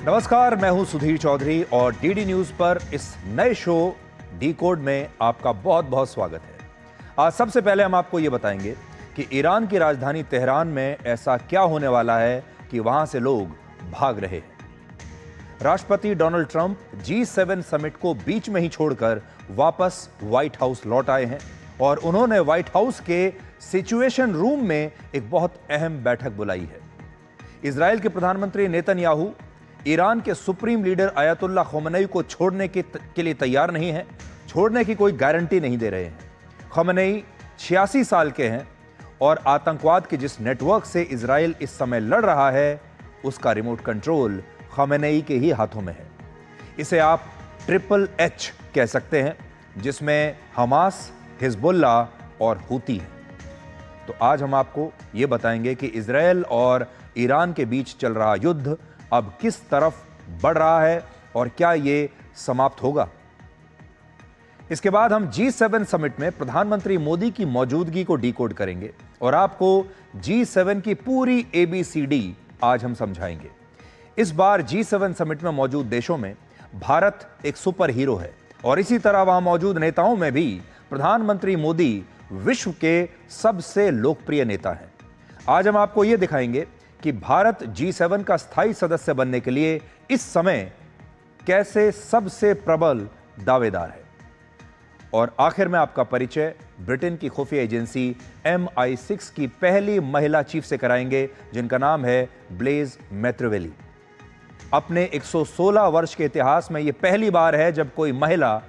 नमस्कार, मैं हूं सुधीर चौधरी और डीडी न्यूज पर इस नए शो डी कोड में आपका बहुत बहुत स्वागत है। आज सबसे पहले हम आपको यह बताएंगे कि ईरान की राजधानी तेहरान में ऐसा क्या होने वाला है कि वहां से लोग भाग रहे हैं। राष्ट्रपति डोनाल्ड ट्रंप G7 समिट को बीच में ही छोड़कर वापस व्हाइट हाउस लौट आए हैं और उन्होंने व्हाइट हाउस के सिचुएशन रूम में एक बहुत अहम बैठक बुलाई है। इजराइल के प्रधानमंत्री नेतन्याहू ईरान के सुप्रीम लीडर अयतुल्ला खमेनी को छोड़ने के लिए तैयार नहीं है, छोड़ने की कोई गारंटी नहीं दे रहे हैं। खमेनी 86 साल के हैं और आतंकवाद के जिस नेटवर्क से इजराइल इस समय लड़ रहा है उसका रिमोट कंट्रोल खमेनी के ही हाथों में है। इसे आप ट्रिपल एच कह सकते हैं, जिसमें हमास, हिजबुल्लाह और हूती हैं। तो आज हम आपको ये बताएंगे कि इजराइल और ईरान के बीच चल रहा युद्ध अब किस तरफ बढ़ रहा है और क्या ये समाप्त होगा। इसके बाद हम G7 समिट में प्रधानमंत्री मोदी की मौजूदगी को डिकोड करेंगे और आपको G7 की पूरी ABCD आज हम समझाएंगे। इस बार G7 समिट में मौजूद देशों में भारत एक सुपर हीरो है और इसी तरह वहां मौजूद नेताओं में भी प्रधानमंत्री मोदी विश्व के सबसे लोकप्रिय नेता हैं। आज हम आपको यह दिखाएंगे कि भारत G7 का स्थायी सदस्य बनने के लिए इस समय कैसे सबसे प्रबल दावेदार है। और आखिर में आपका परिचय ब्रिटेन की खुफिया एजेंसी MI6 की पहली महिला चीफ से कराएंगे, जिनका नाम है ब्लेज मैत्रेवेली। अपने 116 वर्ष के इतिहास में यह पहली बार है जब कोई महिला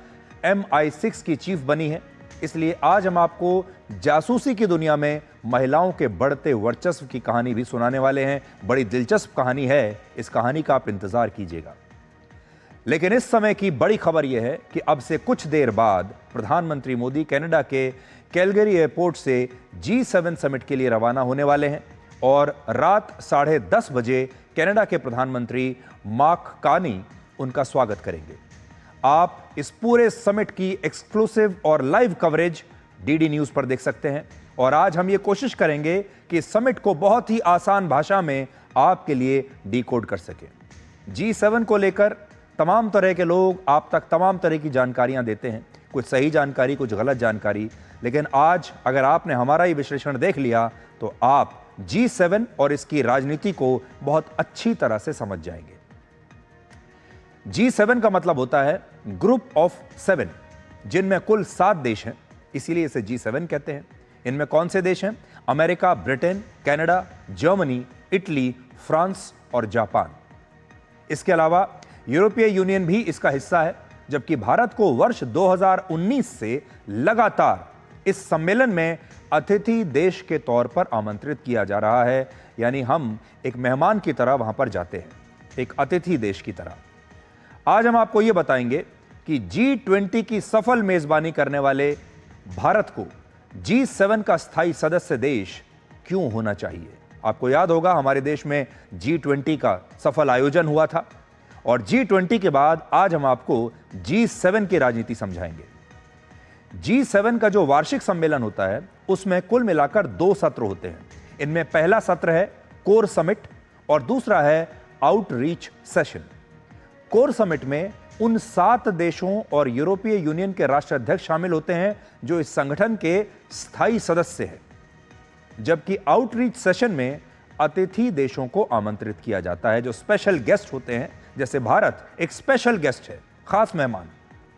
MI6 की चीफ बनी है। इसलिए आज हम आपको जासूसी की दुनिया में महिलाओं के बढ़ते वर्चस्व की कहानी भी सुनाने वाले हैं। बड़ी दिलचस्प कहानी है, इस कहानी का आप इंतजार कीजिएगा। लेकिन इस समय की बड़ी खबर यह है कि अब से कुछ देर बाद प्रधानमंत्री मोदी कनाडा के कैलगरी एयरपोर्ट से G7 समिट के लिए रवाना होने वाले हैं और रात 10:30 बजे कनाडा के प्रधानमंत्री मार्क कार्नी उनका स्वागत करेंगे। आप इस पूरे समिट की एक्सक्लूसिव और लाइव कवरेज डीडी न्यूज पर देख सकते हैं और आज हम ये कोशिश करेंगे कि इस समिट को बहुत ही आसान भाषा में आपके लिए डिकोड कर सकें। G7 को लेकर तमाम तरह के लोग आप तक तमाम तरह की जानकारियां देते हैं, कुछ सही जानकारी, कुछ गलत जानकारी। लेकिन आज अगर आपने हमारा ये विश्लेषण देख लिया तो आप G7 और इसकी राजनीति को बहुत अच्छी तरह से समझ जाएंगे। G7 का मतलब होता है ग्रुप ऑफ 7, जिनमें कुल 7 देश हैं, इसीलिए इसे G7 कहते हैं। इनमें कौन से देश हैं? America, Britain, Canada, Germany, Italy, France और जापान। इसके अलावा यूरोपीय यूनियन भी इसका हिस्सा है, जबकि भारत को वर्ष 2019 से लगातार इस सम्मेलन में अतिथि देश के तौर पर आमंत्रित किया जा रहा है। यानी हम एक मेहमान की तरह वहां पर जाते हैं, एक अतिथि देश की तरह। आज हम आपको यह बताएंगे कि G20 की सफल मेजबानी करने वाले भारत को G7 का स्थायी सदस्य देश क्यों होना चाहिए। आपको याद होगा हमारे देश में G20 का सफल आयोजन हुआ था और G20 के बाद आज हम आपको G7 की राजनीति समझाएंगे। G7 का जो वार्षिक सम्मेलन होता है उसमें कुल मिलाकर 2 सत्र होते हैं। इनमें पहला सत्र है कोर समिट और दूसरा है आउटरीच सेशन। कोर समिट में उन 7 देशों और यूरोपीय यूनियन के राष्ट्राध्यक्ष शामिल होते हैं जो इस संगठन के स्थायी सदस्य हैं, जबकि आउटरीच सेशन में अतिथि देशों को आमंत्रित किया जाता है जो स्पेशल गेस्ट होते हैं। जैसे भारत एक स्पेशल गेस्ट है, खास मेहमान,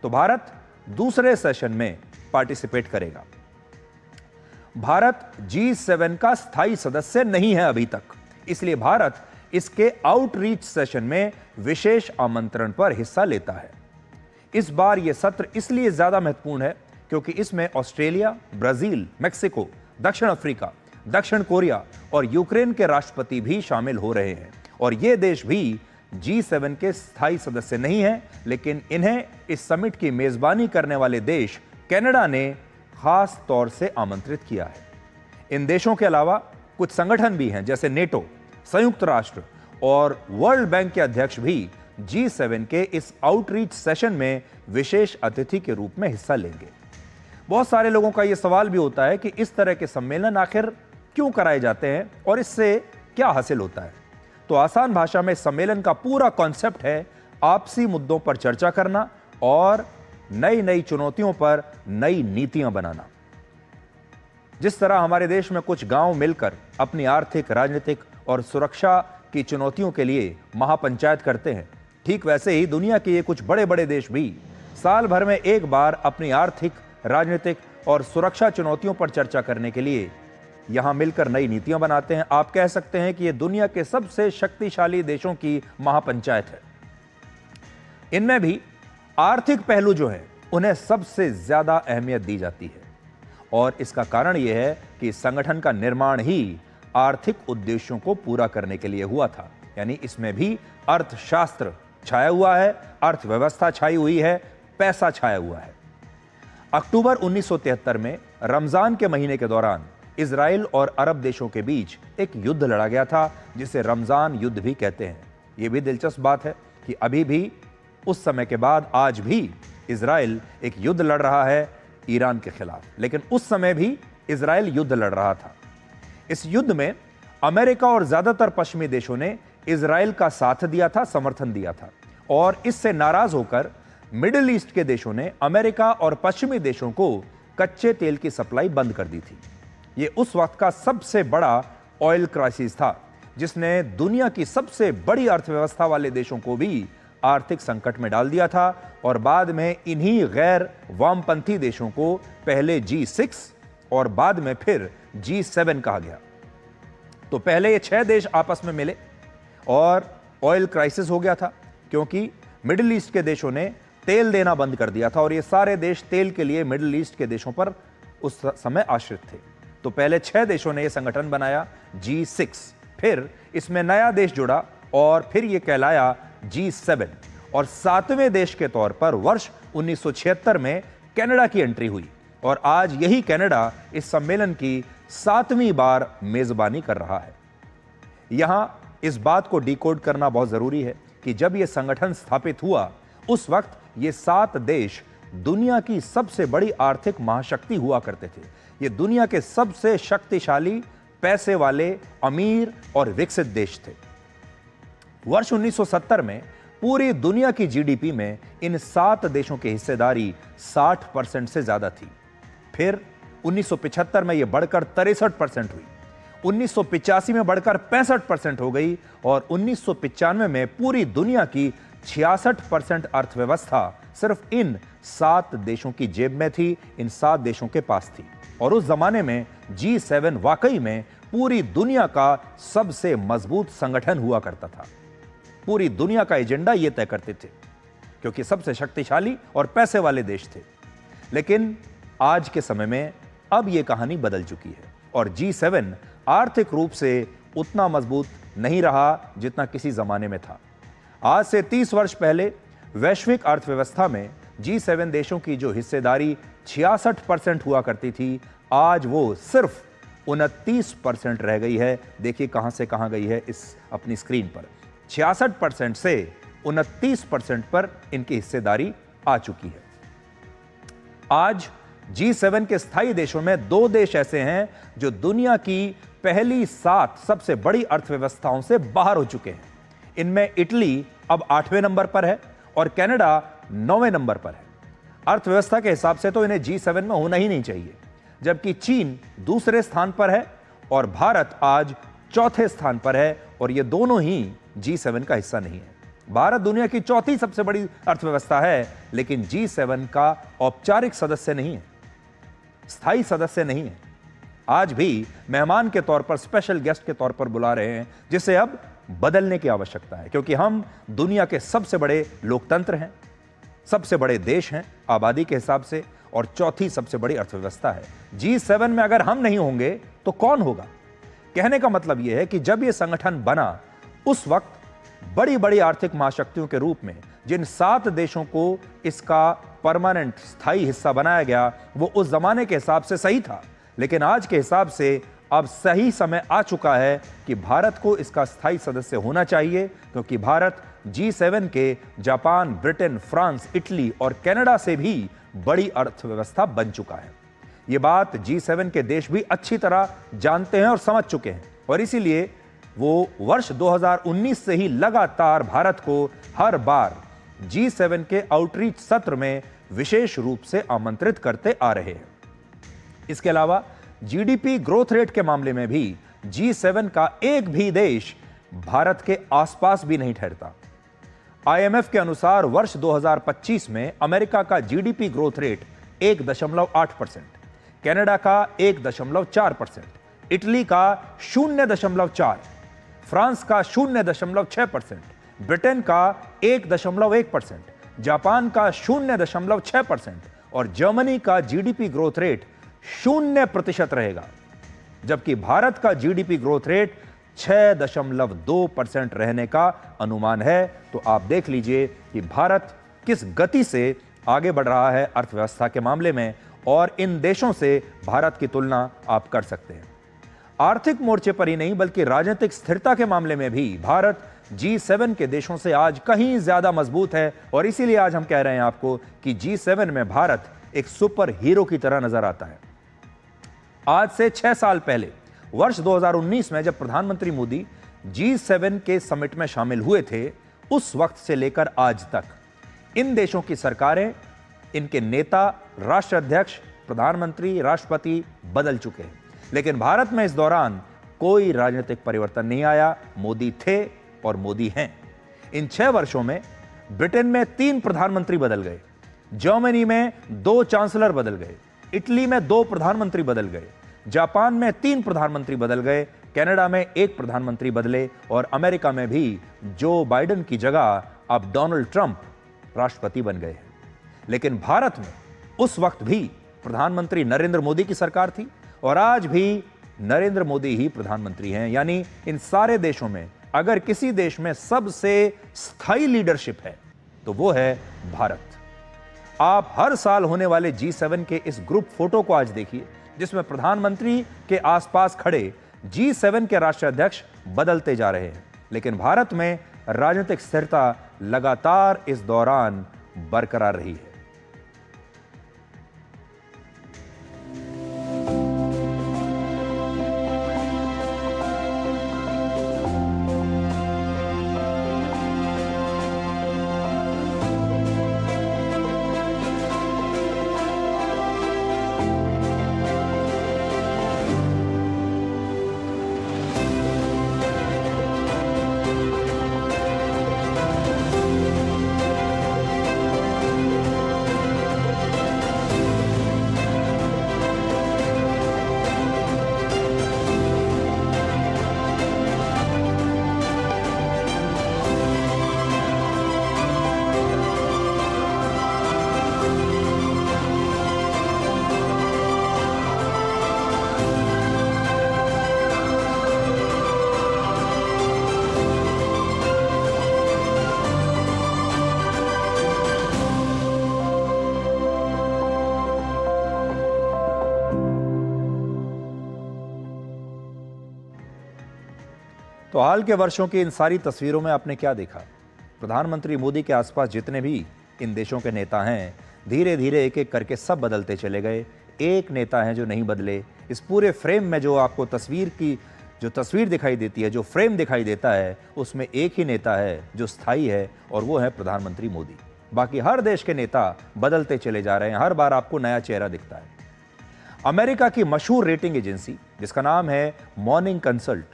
तो भारत दूसरे सेशन में पार्टिसिपेट करेगा। भारत G7 का स्थायी सदस्य नहीं है अभी तक, इसलिए भारत इसके आउटरीच सेशन में विशेष आमंत्रण पर हिस्सा लेता है। इस बार यह सत्र इसलिए ज्यादा महत्वपूर्ण है क्योंकि इसमें ऑस्ट्रेलिया, ब्राजील, मेक्सिको, दक्षिण अफ्रीका, दक्षिण कोरिया और यूक्रेन के राष्ट्रपति भी शामिल हो रहे हैं और ये देश भी G7 के स्थायी सदस्य नहीं हैं, लेकिन इन्हें इस समिट की मेजबानी करने वाले देश कनाडा ने खास तौर से आमंत्रित किया है। इन देशों के अलावा कुछ संगठन भी हैं जैसे नेटो, संयुक्त राष्ट्र और वर्ल्ड बैंक के अध्यक्ष भी G7 के इस आउटरीच सेशन में विशेष अतिथि के रूप में हिस्सा लेंगे। बहुत सारे लोगों का यह सवाल भी होता है कि इस तरह के सम्मेलन आखिर क्यों कराए जाते हैं और इससे क्या हासिल होता है। तो आसान भाषा में सम्मेलन का पूरा कॉन्सेप्ट है आपसी मुद्दों पर चर्चा करना और नई नई चुनौतियों पर नई नीतियां बनाना। जिस तरह हमारे देश में कुछ गांव मिलकर अपनी आर्थिक, राजनीतिक और सुरक्षा की चुनौतियों के लिए महापंचायत करते हैं, ठीक वैसे ही दुनिया के ये कुछ बड़े बड़े देश भी साल भर में एक बार अपनी आर्थिक, राजनीतिक और सुरक्षा चुनौतियों पर चर्चा करने के लिए यहां मिलकर नई नीतियां बनाते हैं। आप कह सकते हैं कि यह दुनिया के सबसे शक्तिशाली देशों की महापंचायत है। इनमें भी आर्थिक पहलू जो है उन्हें सबसे ज्यादा अहमियत दी जाती है और इसका कारण यह है कि इस संगठन का निर्माण ही आर्थिक उद्देश्यों को पूरा करने के लिए हुआ था। यानी इसमें भी अर्थशास्त्र छाया हुआ है, अर्थव्यवस्था छाई हुई है, पैसा छाया हुआ है। अक्टूबर 1973 में रमजान के महीने के दौरान इजराइल और अरब देशों के बीच एक युद्ध लड़ा गया था जिसे रमजान युद्ध भी कहते हैं। यह भी दिलचस्प बात है कि अभी भी उस समय के बाद आज भी इजराइल एक युद्ध लड़ रहा है ईरान के खिलाफ, लेकिन उस समय भी इजराइल युद्ध लड़ रहा था। इस युद्ध में अमेरिका और ज्यादातर पश्चिमी देशों ने इजराइल का साथ दिया था, समर्थन दिया था और इससे नाराज होकर मिडिल ईस्ट के देशों ने अमेरिका और पश्चिमी देशों को कच्चे तेल की सप्लाई बंद कर दी थी। यह उस वक्त का सबसे बड़ा ऑयल क्राइसिस था जिसने दुनिया की सबसे बड़ी अर्थव्यवस्था वाले देशों को भी आर्थिक संकट में डाल दिया था और बाद में इन्हीं गैर वामपंथी देशों को पहले G6 और बाद में फिर G7 कहा गया। तो पहले ये 6 देश आपस में मिले और ऑयल क्राइसिस हो गया था क्योंकि मिडिल ईस्ट के देशों ने तेल देना बंद कर दिया था और ये सारे देश तेल के लिए मिडिल ईस्ट के देशों पर उस समय आश्रित थे। तो पहले 6 देशों ने यह संगठन बनाया G6, फिर इसमें नया देश जुड़ा और फिर यह कहलाया G7 और 7वें देश के तौर पर वर्ष 1976 में कनाडा की एंट्री हुई और आज यही कनाडा इस सम्मेलन की 7वीं बार मेजबानी कर रहा है। यहां इस बात को डिकोड करना बहुत जरूरी है कि जब यह संगठन स्थापित हुआ उस वक्त ये 7 देश दुनिया की सबसे बड़ी आर्थिक महाशक्ति हुआ करते थे। ये दुनिया के सबसे शक्तिशाली, पैसे वाले, अमीर और विकसित देश थे। वर्ष 1970 में पूरी दुनिया की जीडीपी में इन 7 देशों की हिस्सेदारी 60% से ज्यादा थी। फिर 1975 में यह बढ़कर 63% हुई, 1985 में बढ़कर 65% हो गई और 1995 में पूरी दुनिया की 66% अर्थव्यवस्था सिर्फ इन 7 देशों की जेब में थी, इन 7 देशों के पास थी। और उस जमाने में G7 वाकई में पूरी दुनिया का सबसे मजबूत संगठन हुआ करता था। पूरी दुनिया का एजेंडा ये तय करते थे क्योंकि सबसे शक्तिशाली और पैसे वाले देश थे। लेकिन आज के समय में अब यह कहानी बदल चुकी है और G7 आर्थिक रूप से उतना मजबूत नहीं रहा जितना किसी जमाने में था। आज से 30 वर्ष पहले वैश्विक अर्थव्यवस्था में G7 देशों की जो हिस्सेदारी 66% हुआ करती थी, आज वो सिर्फ 29% रह गई है। देखिए कहां से कहां गई है इस अपनी स्क्रीन पर। 66% से 29% पर इनकी हिस्सेदारी आ चुकी है। आज G7 के स्थायी देशों में 2 देश ऐसे हैं जो दुनिया की पहली 7 सबसे बड़ी अर्थव्यवस्थाओं से बाहर हो चुके हैं। इनमें इटली अब 8वें नंबर पर है और कनाडा 9वें नंबर पर है। अर्थव्यवस्था के हिसाब से तो इन्हें G7 में होना ही नहीं चाहिए, जबकि चीन दूसरे स्थान पर है और भारत आज चौथे स्थान पर है और ये दोनों ही G7 का हिस्सा नहीं है। भारत दुनिया की चौथी सबसे बड़ी अर्थव्यवस्था है लेकिन G7 का औपचारिक सदस्य नहीं है, स्थायी सदस्य नहीं है। आज भी मेहमान के तौर पर, स्पेशल गेस्ट के तौर पर बुला रहे हैं, जिसे अब बदलने की आवश्यकता है क्योंकि हम दुनिया के सबसे बड़े लोकतंत्र हैं, सबसे बड़े देश हैं आबादी के हिसाब से और चौथी सबसे बड़ी अर्थव्यवस्था है। G7 में अगर हम नहीं होंगे तो कौन होगा? कहने का मतलब यह है कि जब यह संगठन बना उस वक्त बड़ी बड़ी आर्थिक महाशक्तियों के रूप में जिन 7 देशों को इसका परमानेंट स्थायी हिस्सा बनाया गया वो उस जमाने के हिसाब से सही था, लेकिन आज के हिसाब से अब सही समय आ चुका है कि भारत को इसका स्थायी सदस्य होना चाहिए क्योंकि भारत G7 के जापान, ब्रिटेन, फ्रांस, इटली और कनाडा से भी बड़ी अर्थव्यवस्था बन चुका है। ये बात G7 के देश भी अच्छी तरह जानते हैं और समझ चुके हैं और इसीलिए वो वर्ष 2019 से ही लगातार भारत को हर बार G7 के आउटरीच सत्र में विशेष रूप से आमंत्रित करते आ रहे हैं। इसके अलावा जीडीपी ग्रोथ रेट के मामले में भी G7 का एक भी देश भारत के आसपास भी नहीं ठहरता। IMF के अनुसार वर्ष 2025 में अमेरिका का जीडीपी ग्रोथ रेट 1.8%, कनाडा का 1.4%, इटली का 0.4%, फ्रांस का 0.6%, ब्रिटेन का 1.1%, जापान का 0.6% और जर्मनी का जीडीपी ग्रोथ रेट 0% रहेगा, जबकि भारत का जीडीपी ग्रोथ रेट 6.2% रहने का अनुमान है। तो आप देख लीजिए कि भारत किस गति से आगे बढ़ रहा है अर्थव्यवस्था के मामले में, और इन देशों से भारत की तुलना आप कर सकते हैं। आर्थिक मोर्चे पर ही नहीं बल्कि राजनीतिक स्थिरता के मामले में भी भारत G7 के देशों से आज कहीं ज्यादा मजबूत है, और इसीलिए आज हम कह रहे हैं आपको कि G7 में भारत एक सुपर हीरो की तरह नजर आता है। आज से 6 साल पहले वर्ष 2019 में जब प्रधानमंत्री मोदी G7 के समिट में शामिल हुए थे, उस वक्त से लेकर आज तक इन देशों की सरकारें, इनके नेता, राष्ट्र अध्यक्ष, प्रधानमंत्री, राष्ट्रपति बदल चुके हैं, लेकिन भारत में इस दौरान कोई राजनीतिक परिवर्तन नहीं आया। मोदी थे और मोदी हैं। इन 6 वर्षों में ब्रिटेन में 3 प्रधानमंत्री बदल गए, जर्मनी में 2 चांसलर बदल गए, इटली में 2 प्रधानमंत्री बदल गए, जापान में 3 प्रधानमंत्री बदल गए, कनाडा में 1 प्रधानमंत्री बदले, और अमेरिका में भी जो बाइडेन की जगह अब डोनाल्ड ट्रंप राष्ट्रपति बन गए हैं। लेकिन भारत में उस वक्त भी प्रधानमंत्री नरेंद्र मोदी की सरकार थी, और आज भी नरेंद्र मोदी ही प्रधानमंत्री हैं। यानी इन सारे देशों में अगर किसी देश में सबसे स्थायी लीडरशिप है तो वो है भारत। आप हर साल होने वाले G7 के इस ग्रुप फोटो को आज देखिए, जिसमें प्रधानमंत्री के आसपास खड़े G7 के राष्ट्राध्यक्ष बदलते जा रहे हैं, लेकिन भारत में राजनीतिक स्थिरता लगातार इस दौरान बरकरार रही है। तो हाल के वर्षों की इन सारी तस्वीरों में आपने क्या देखा? प्रधानमंत्री मोदी के आसपास जितने भी इन देशों के नेता हैं, धीरे धीरे एक एक करके सब बदलते चले गए। एक नेता हैं जो नहीं बदले। इस पूरे फ्रेम में जो आपको तस्वीर दिखाई देती है, जो फ्रेम दिखाई देता है, उसमें एक ही नेता है जो स्थायी है, और वो है प्रधानमंत्री मोदी। बाकी हर देश के नेता बदलते चले जा रहे हैं, हर बार आपको नया चेहरा दिखता है। अमेरिका की मशहूर रेटिंग एजेंसी जिसका नाम है मॉर्निंग कंसल्ट,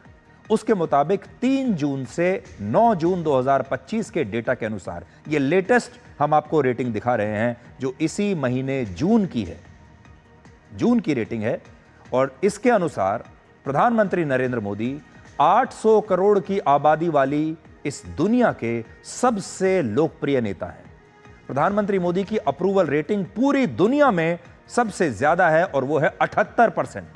उसके मुताबिक 3 जून से 9 जून 2025 के डेटा के अनुसार, ये लेटेस्ट हम आपको रेटिंग दिखा रहे हैं जो इसी महीने जून की है, जून की रेटिंग है, और इसके अनुसार प्रधानमंत्री नरेंद्र मोदी 800 करोड़ की आबादी वाली इस दुनिया के सबसे लोकप्रिय नेता हैं। प्रधानमंत्री मोदी की अप्रूवल रेटिंग पूरी दुनिया में सबसे ज्यादा है और वो है 78%।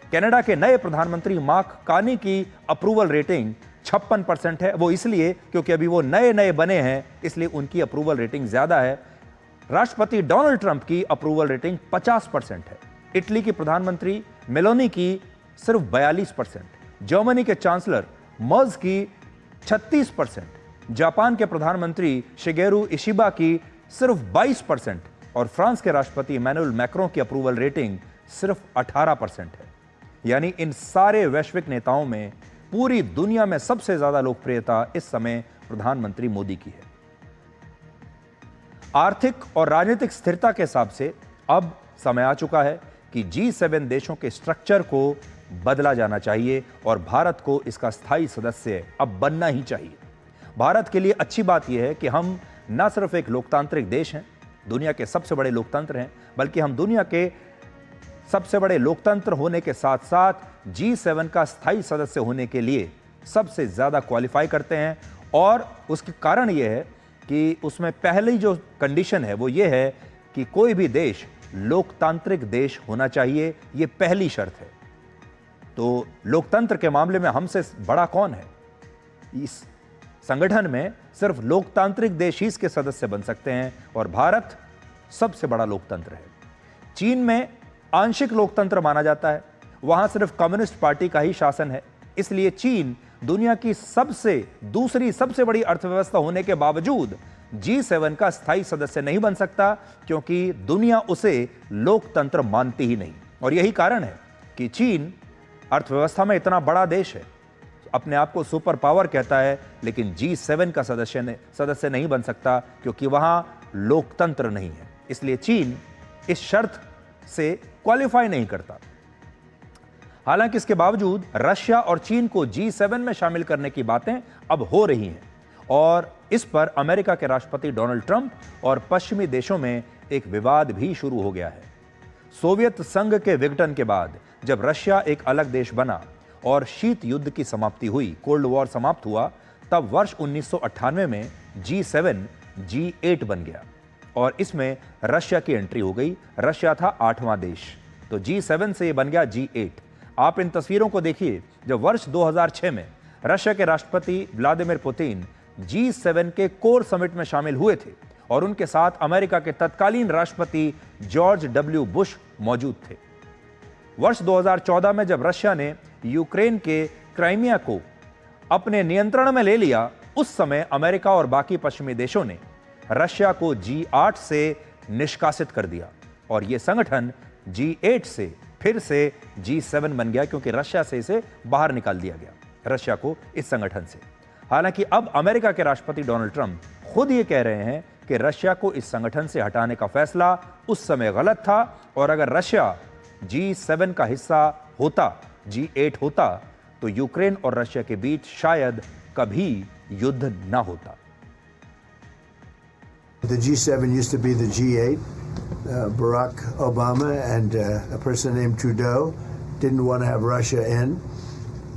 कनाडा के नए प्रधानमंत्री मार्क कार्नी की अप्रूवल रेटिंग 56% है। वो इसलिए क्योंकि अभी वो नए बने हैं, इसलिए उनकी अप्रूवल रेटिंग ज्यादा है। राष्ट्रपति डोनाल्ड ट्रंप की अप्रूवल रेटिंग 50% है। इटली की प्रधानमंत्री मेलोनी की सिर्फ 42%, जर्मनी के चांसलर मर्ज की 36%, जापान के प्रधानमंत्री शिगेरू इशिबा की सिर्फ 22% और फ्रांस के राष्ट्रपति इमैनुअल मैक्रों की अप्रूवल रेटिंग सिर्फ 18% है। यानी इन सारे वैश्विक नेताओं में पूरी दुनिया में सबसे ज्यादा लोकप्रियता इस समय प्रधानमंत्री मोदी की है। आर्थिक और राजनीतिक स्थिरता के हिसाब से अब समय आ चुका है कि G7 देशों के स्ट्रक्चर को बदला जाना चाहिए और भारत को इसका स्थायी सदस्य अब बनना ही चाहिए। भारत के लिए अच्छी बात यह है कि हम न सिर्फ एक लोकतांत्रिक देश हैं, दुनिया के सबसे बड़े लोकतंत्र हैं, बल्कि हम दुनिया के सबसे बड़े लोकतंत्र होने के साथ साथ G7 का स्थायी सदस्य होने के लिए सबसे ज्यादा क्वालिफाई करते हैं। और उसके कारण यह है कि उसमें पहली जो कंडीशन है वो ये है कि कोई भी देश लोकतांत्रिक देश होना चाहिए। ये पहली शर्त है। तो लोकतंत्र के मामले में हमसे बड़ा कौन है? इस संगठन में सिर्फ लोकतांत्रिक देश ही इसके सदस्य बन सकते हैं और भारत सबसे बड़ा लोकतंत्र है। चीन में आंशिक लोकतंत्र माना जाता है, वहां सिर्फ कम्युनिस्ट पार्टी का ही शासन है। इसलिए चीन दुनिया की दूसरी सबसे बड़ी अर्थव्यवस्था होने के बावजूद G7 का स्थायी सदस्य नहीं बन सकता, क्योंकि दुनिया उसे लोकतंत्र मानती ही नहीं। और यही कारण है कि चीन अर्थव्यवस्था में इतना बड़ा देश है, अपने आप को सुपर पावर कहता है, लेकिन G7 का सदस्य नहीं बन सकता क्योंकि वहां लोकतंत्र नहीं है। इसलिए चीन इस शर्त से क्वालिफाई नहीं करता। हालांकि इसके बावजूद रशिया और चीन को G7 में शामिल करने की बातें अब हो रही हैं और इस पर अमेरिका के राष्ट्रपति डोनाल्ड ट्रंप और पश्चिमी देशों में एक विवाद भी शुरू हो गया है। सोवियत संघ के विघटन के बाद जब रशिया एक अलग देश बना और शीत युद्ध की समाप्ति हुई, कोल्ड वॉर समाप्त हुआ, तब वर्ष 1998 में G7 G8 बन गया और इसमें रशिया की एंट्री हो गई। रशिया था 8वां देश, तो G7 से ये बन गया G8। आप इन तस्वीरों को देखिए। जब वर्ष 2006 में रशिया के राष्ट्रपति व्लादिमीर पुतिन G7 के कोर समिट में शामिल हुए थे और उनके साथ अमेरिका के तत्कालीन राष्ट्रपति जॉर्ज W. बुश मौजूद थे। वर्ष 2014 में जब रशिया ने यूक्रेन के क्राइमिया को अपने नियंत्रण में ले लिया, उस समय अमेरिका और बाकी पश्चिमी देशों ने रशिया को G8 से निष्कासित कर दिया और यह संगठन G8 से फिर से G7 बन गया, क्योंकि रशिया से इसे बाहर निकाल दिया गया, रशिया को इस संगठन से। हालांकि अब अमेरिका के राष्ट्रपति डोनाल्ड ट्रंप खुद ये कह रहे हैं कि रशिया को इस संगठन से हटाने का फैसला उस समय गलत था और अगर रशिया G7 का हिस्सा होता, G8 होता, तो यूक्रेन और रशिया के बीच शायद कभी युद्ध ना होता। The G7 used to be the G8. Barack Obama and a person named Trudeau didn't want to have Russia in.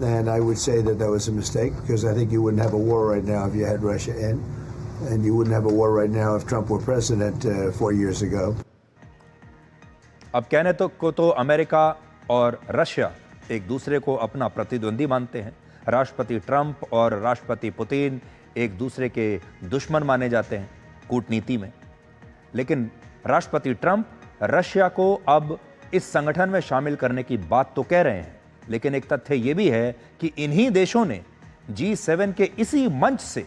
And I would say that that was a mistake, because I think you wouldn't have a war right now if you had Russia in. And you wouldn't have a war right now if Trump were president 4 years ago. अब कहने तो America और Russia एक दूसरे को अपना प्रतिद्वंदी मानते हैं। राष्ट्रपति ट्रंप और राष्ट्रपति पुतिन एक दूसरे के दुश्मन माने जाते हैं कूटनीति में। लेकिन राष्ट्रपति ट्रंप रशिया को अब इस संगठन में शामिल करने की बात तो कह रहे हैं, लेकिन एक तथ्य यह भी है कि इन्हीं देशों ने G7 के इसी मंच से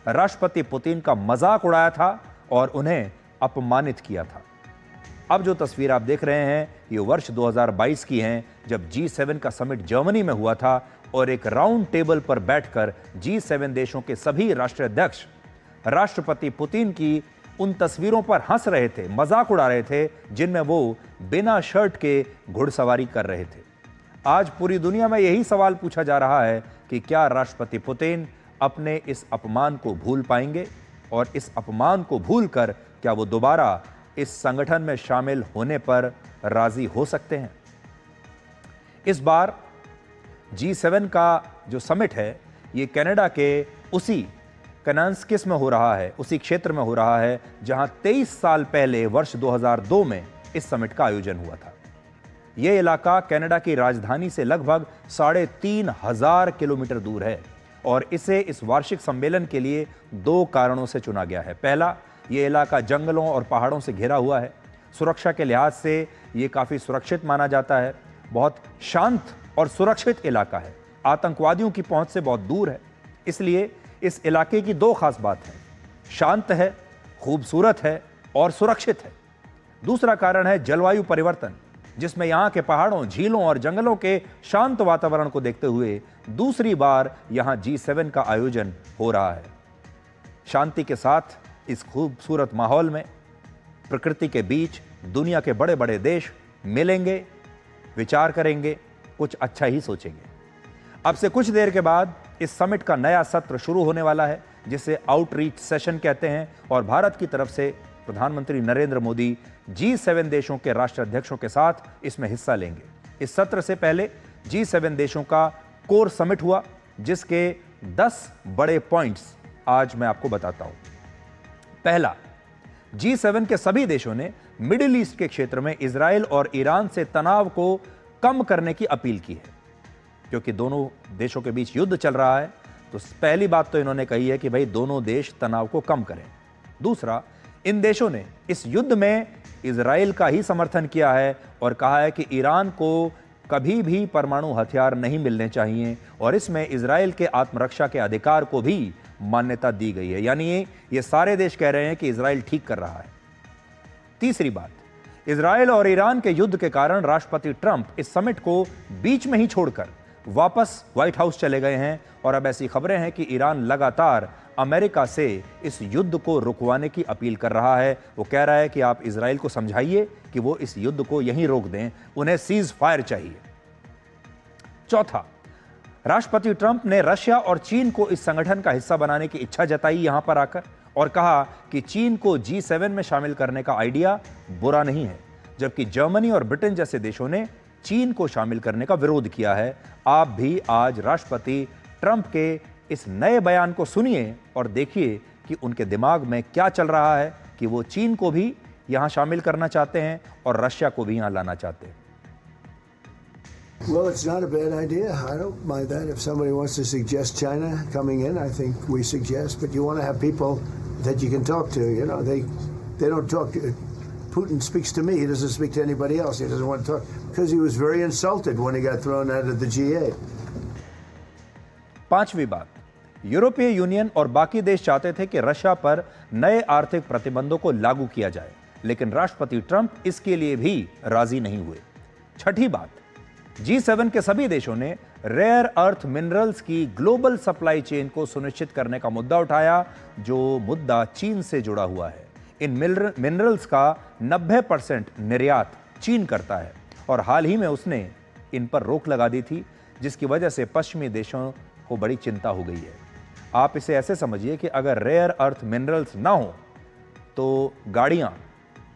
राष्ट्रपति पुतिन का मजाक उड़ाया था और उन्हें अपमानित किया था। अब जो तस्वीर आप देख रहे हैं ये वर्ष 2022 की हैं, जब G7 का समिट जर्मनी में हुआ था और एक राउंड टेबल पर बैठकर G7 देशों के सभी राष्ट्राध्यक्ष राष्ट्रपति पुतिन की उन तस्वीरों पर हंस रहे थे, मजाक उड़ा रहे थे, जिनमें वो बिना शर्ट के घुड़सवारी कर रहे थे। आज पूरी दुनिया में यही सवाल पूछा जा रहा है कि क्या राष्ट्रपति पुतिन अपने इस अपमान को भूल पाएंगे और इस अपमान को भूलकर क्या वो दोबारा इस संगठन में शामिल होने पर राजी हो सकते हैं। इस बार G7 का जो समिट है ये कनाडा के उसी कनान्स्किस में हो रहा है, उसी क्षेत्र में हो रहा है जहां 23 साल पहले वर्ष 2002 में इस समिट का आयोजन हुआ था। यह इलाका कनाडा की राजधानी से लगभग 3,500 किलोमीटर दूर है और इसे इस वार्षिक सम्मेलन के लिए 2 कारणों से चुना गया है। पहला, यह इलाका जंगलों और पहाड़ों से घिरा हुआ है। सुरक्षा के लिहाज से यह काफ़ी सुरक्षित माना जाता है। बहुत शांत और सुरक्षित इलाका है, आतंकवादियों की पहुंच से बहुत दूर है। इसलिए इस इलाके की 2 खास बात है, शांत है, खूबसूरत है और सुरक्षित है। दूसरा कारण है जलवायु परिवर्तन। जिसमें यहां के पहाड़ों, झीलों और जंगलों के शांत वातावरण को देखते हुए दूसरी बार यहां G7 का आयोजन हो रहा है। शांति के साथ इस खूबसूरत माहौल में प्रकृति के बीच दुनिया के बड़े बड़े देश मिलेंगे, विचार करेंगे, कुछ अच्छा ही सोचेंगे। अब से कुछ देर के बाद इस समिट का नया सत्र शुरू होने वाला है, जिसे आउटरीच सेशन कहते हैं, और भारत की तरफ से प्रधानमंत्री नरेंद्र मोदी G7 देशों के राष्ट्राध्यक्षों के साथ इसमें हिस्सा लेंगे। इस सत्र से पहले G7 देशों का कोर समिट हुआ, जिसके 10 बड़े पॉइंट्स आज मैं आपको बताता हूं। पहला, G7 के सभी देशों ने मिडिल ईस्ट के क्षेत्र में इजराइल और ईरान से तनाव को कम करने की अपील की है। क्योंकि दोनों देशों के बीच युद्ध चल रहा है, तो पहली बात तो इन्होंने कही है कि भाई दोनों देश तनाव को कम करें। दूसरा, इन देशों ने इस युद्ध में इजराइल का ही समर्थन किया है और कहा है कि ईरान को कभी भी परमाणु हथियार नहीं मिलने चाहिए, और इसमें इजराइल के आत्मरक्षा के अधिकार को भी मान्यता दी गई है। यानी ये सारे देश कह रहे हैं कि इजराइल ठीक कर रहा है। तीसरी बात, इजराइल और ईरान के युद्ध के कारण राष्ट्रपति ट्रंप इस समिट को बीच में ही छोड़कर वापस व्हाइट हाउस चले गए हैं, और अब ऐसी खबरें हैं कि ईरान लगातार अमेरिका से इस युद्ध को रुकवाने की अपील कर रहा है। वो कह रहा है कि आप इजराइल को समझाइए कि वो इस युद्ध को यहीं रोक दें, उन्हें सीज फायर चाहिए। चौथा, राष्ट्रपति ट्रंप ने रशिया और चीन को इस संगठन का हिस्सा बनाने की इच्छा जताई यहां पर आकर, और कहा कि चीन को G7 में शामिल करने का आइडिया बुरा नहीं है, जबकि जर्मनी और ब्रिटेन जैसे देशों ने चीन को शामिल करने का विरोध किया है। आप भी आज राष्ट्रपति ट्रंप के इस नए बयान को सुनिए और देखिए कि उनके दिमाग में क्या चल रहा है कि वो चीन को भी यहां शामिल करना चाहते हैं और रशिया को भी यहां लाना चाहते हैं। Well, it's not a bad idea. I don't mind that. If somebody wants to suggest China coming in, I think we suggest. But you want to have people that you can talk to. You know, they don't talk to. Putin speaks to me. He doesn't speak to anybody else. He doesn't want to talk because he was very insulted when he got thrown out of the G8. पांचवी बात, यूरोपीय union और बाकी देश चाहते थे कि Russia पर नए आर्थिक प्रतिबंधों को लागू किया जाए, लेकिन राष्ट्रपति ट्रंप इसके लिए भी राजी नहीं हुए। छठी बात, G7 के सभी देशों ने रेयर अर्थ मिनरल्स की ग्लोबल सप्लाई चेन को सुनिश्चित करने का मुद्दा उठाया, जो मुद्दा चीन से जुड़ा हुआ है। इन मिनरल्स का 90% निर्यात चीन करता है, और हाल ही में उसने इन पर रोक लगा दी थी, जिसकी वजह से पश्चिमी देशों को बड़ी चिंता हो गई है। आप इसे ऐसे समझिए कि अगर रेयर अर्थ मिनरल्स ना हो तो गाड़ियां,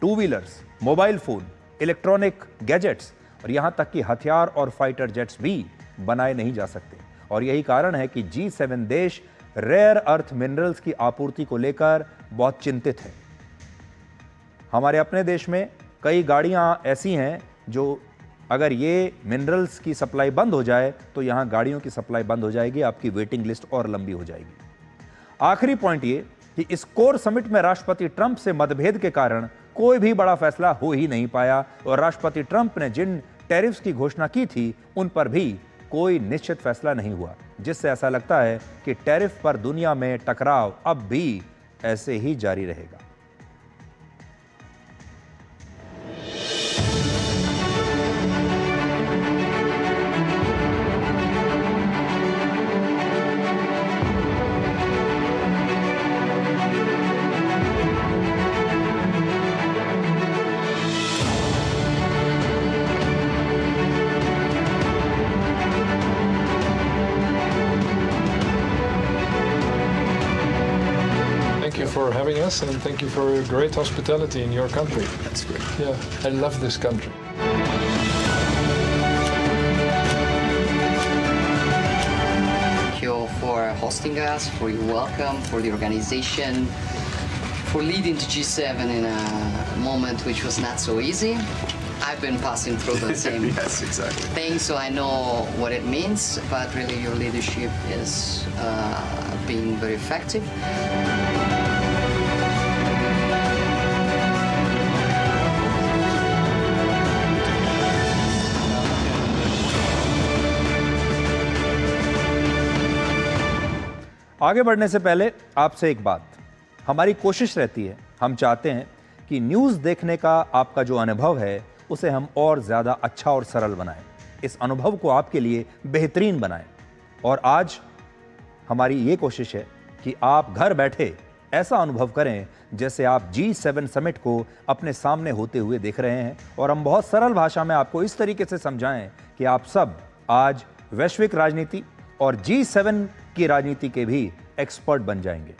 two wheelers, mobile phone, electronic gadgets और यहां तक कि हथियार और फाइटर जेट्स भी बनाए नहीं जा सकते। और यही कारण है कि G7 देश रेयर अर्थ मिनरल्स की आपूर्ति को लेकर बहुत चिंतित हैं। हमारे अपने देश में कई गाड़ियां ऐसी हैं जो अगर ये मिनरल्स की सप्लाई बंद हो जाए तो यहां गाड़ियों की सप्लाई बंद हो जाएगी, आपकी वेटिंग लिस्ट और लंबी हो जाएगी। आखिरी पॉइंट ये कि इस कोर समिट में राष्ट्रपति ट्रंप से मतभेद के कारण कोई भी बड़ा फैसला हो ही नहीं पाया, और राष्ट्रपति ट्रंप ने जिन टैरिफ्स की घोषणा की थी उन पर भी कोई निश्चित फैसला नहीं हुआ, जिससे ऐसा लगता है कि टैरिफ पर दुनिया में टकराव अब भी ऐसे ही जारी रहेगा। For having us, and thank you for your great hospitality in your country. That's great. Yeah, I love this country. Thank you for hosting us, for your welcome, for the organization, for leading to G7 in a moment which was not so easy. I've been passing through the same Yes, exactly. thing, so I know what it means, but really your leadership is being very effective. आगे बढ़ने से पहले आपसे एक बात, हमारी कोशिश रहती है, हम चाहते हैं कि न्यूज़ देखने का आपका जो अनुभव है उसे हम और ज़्यादा अच्छा और सरल बनाएं, इस अनुभव को आपके लिए बेहतरीन बनाएं। और आज हमारी ये कोशिश है कि आप घर बैठे ऐसा अनुभव करें जैसे आप G7 समिट को अपने सामने होते हुए देख रहे हैं, और हम बहुत सरल भाषा में आपको इस तरीके से समझाएं कि आप सब आज वैश्विक राजनीति और G7 की राजनीति के भी एक्सपर्ट बन जाएंगे।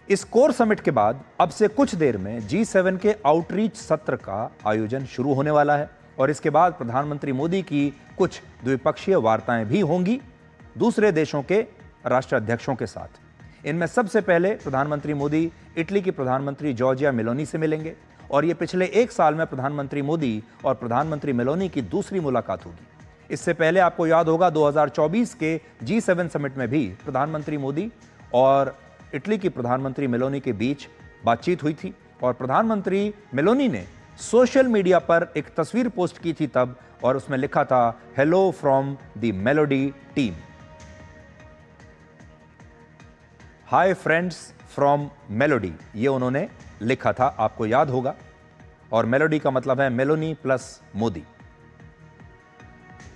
इस कोर समिट के बाद अब से कुछ देर में G7 के आउटरीच सत्र का आयोजन शुरू होने वाला है, और इसके बाद प्रधानमंत्री मोदी की कुछ द्विपक्षीय वार्ताएं भी होंगी दूसरे देशों के राष्ट्राध्यक्षों के साथ। इनमें सबसे पहले प्रधानमंत्री मोदी इटली की प्रधानमंत्री जॉर्जिया मेलोनी से मिलेंगे, और यह पिछले एक साल में प्रधानमंत्री मोदी और प्रधानमंत्री मेलोनी की दूसरी मुलाकात होगी। इससे पहले आपको याद होगा 2024 के G7 समिट में भी प्रधानमंत्री मोदी और इटली की प्रधानमंत्री मेलोनी के बीच बातचीत हुई थी, और प्रधानमंत्री मेलोनी ने सोशल मीडिया पर एक तस्वीर पोस्ट की थी तब, और उसमें लिखा था hello from the melody team, hi friends from melody, ये उन्होंने लिखा था, आपको याद होगा। और मेलोडी का मतलब है मेलोनी प्लस मोदी।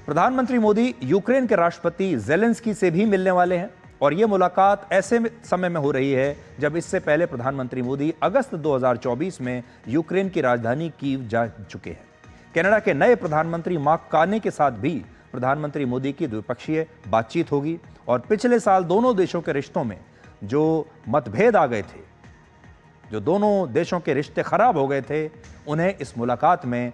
प्रधानमंत्री मोदी यूक्रेन के राष्ट्रपति जेलेंस्की से भी मिलने वाले हैं, और यह मुलाकात ऐसे समय में हो रही है जब इससे पहले प्रधानमंत्री मोदी अगस्त 2024 में यूक्रेन की राजधानी कीव जा चुके हैं। कनाडा के नए प्रधानमंत्री मार्क कार्ने के साथ भी प्रधानमंत्री मोदी की द्विपक्षीय बातचीत होगी, और पिछले साल दोनों देशों के रिश्तों में जो मतभेद आ गए थे, जो दोनों देशों के रिश्ते खराब हो गए थे, उन्हें इस मुलाकात में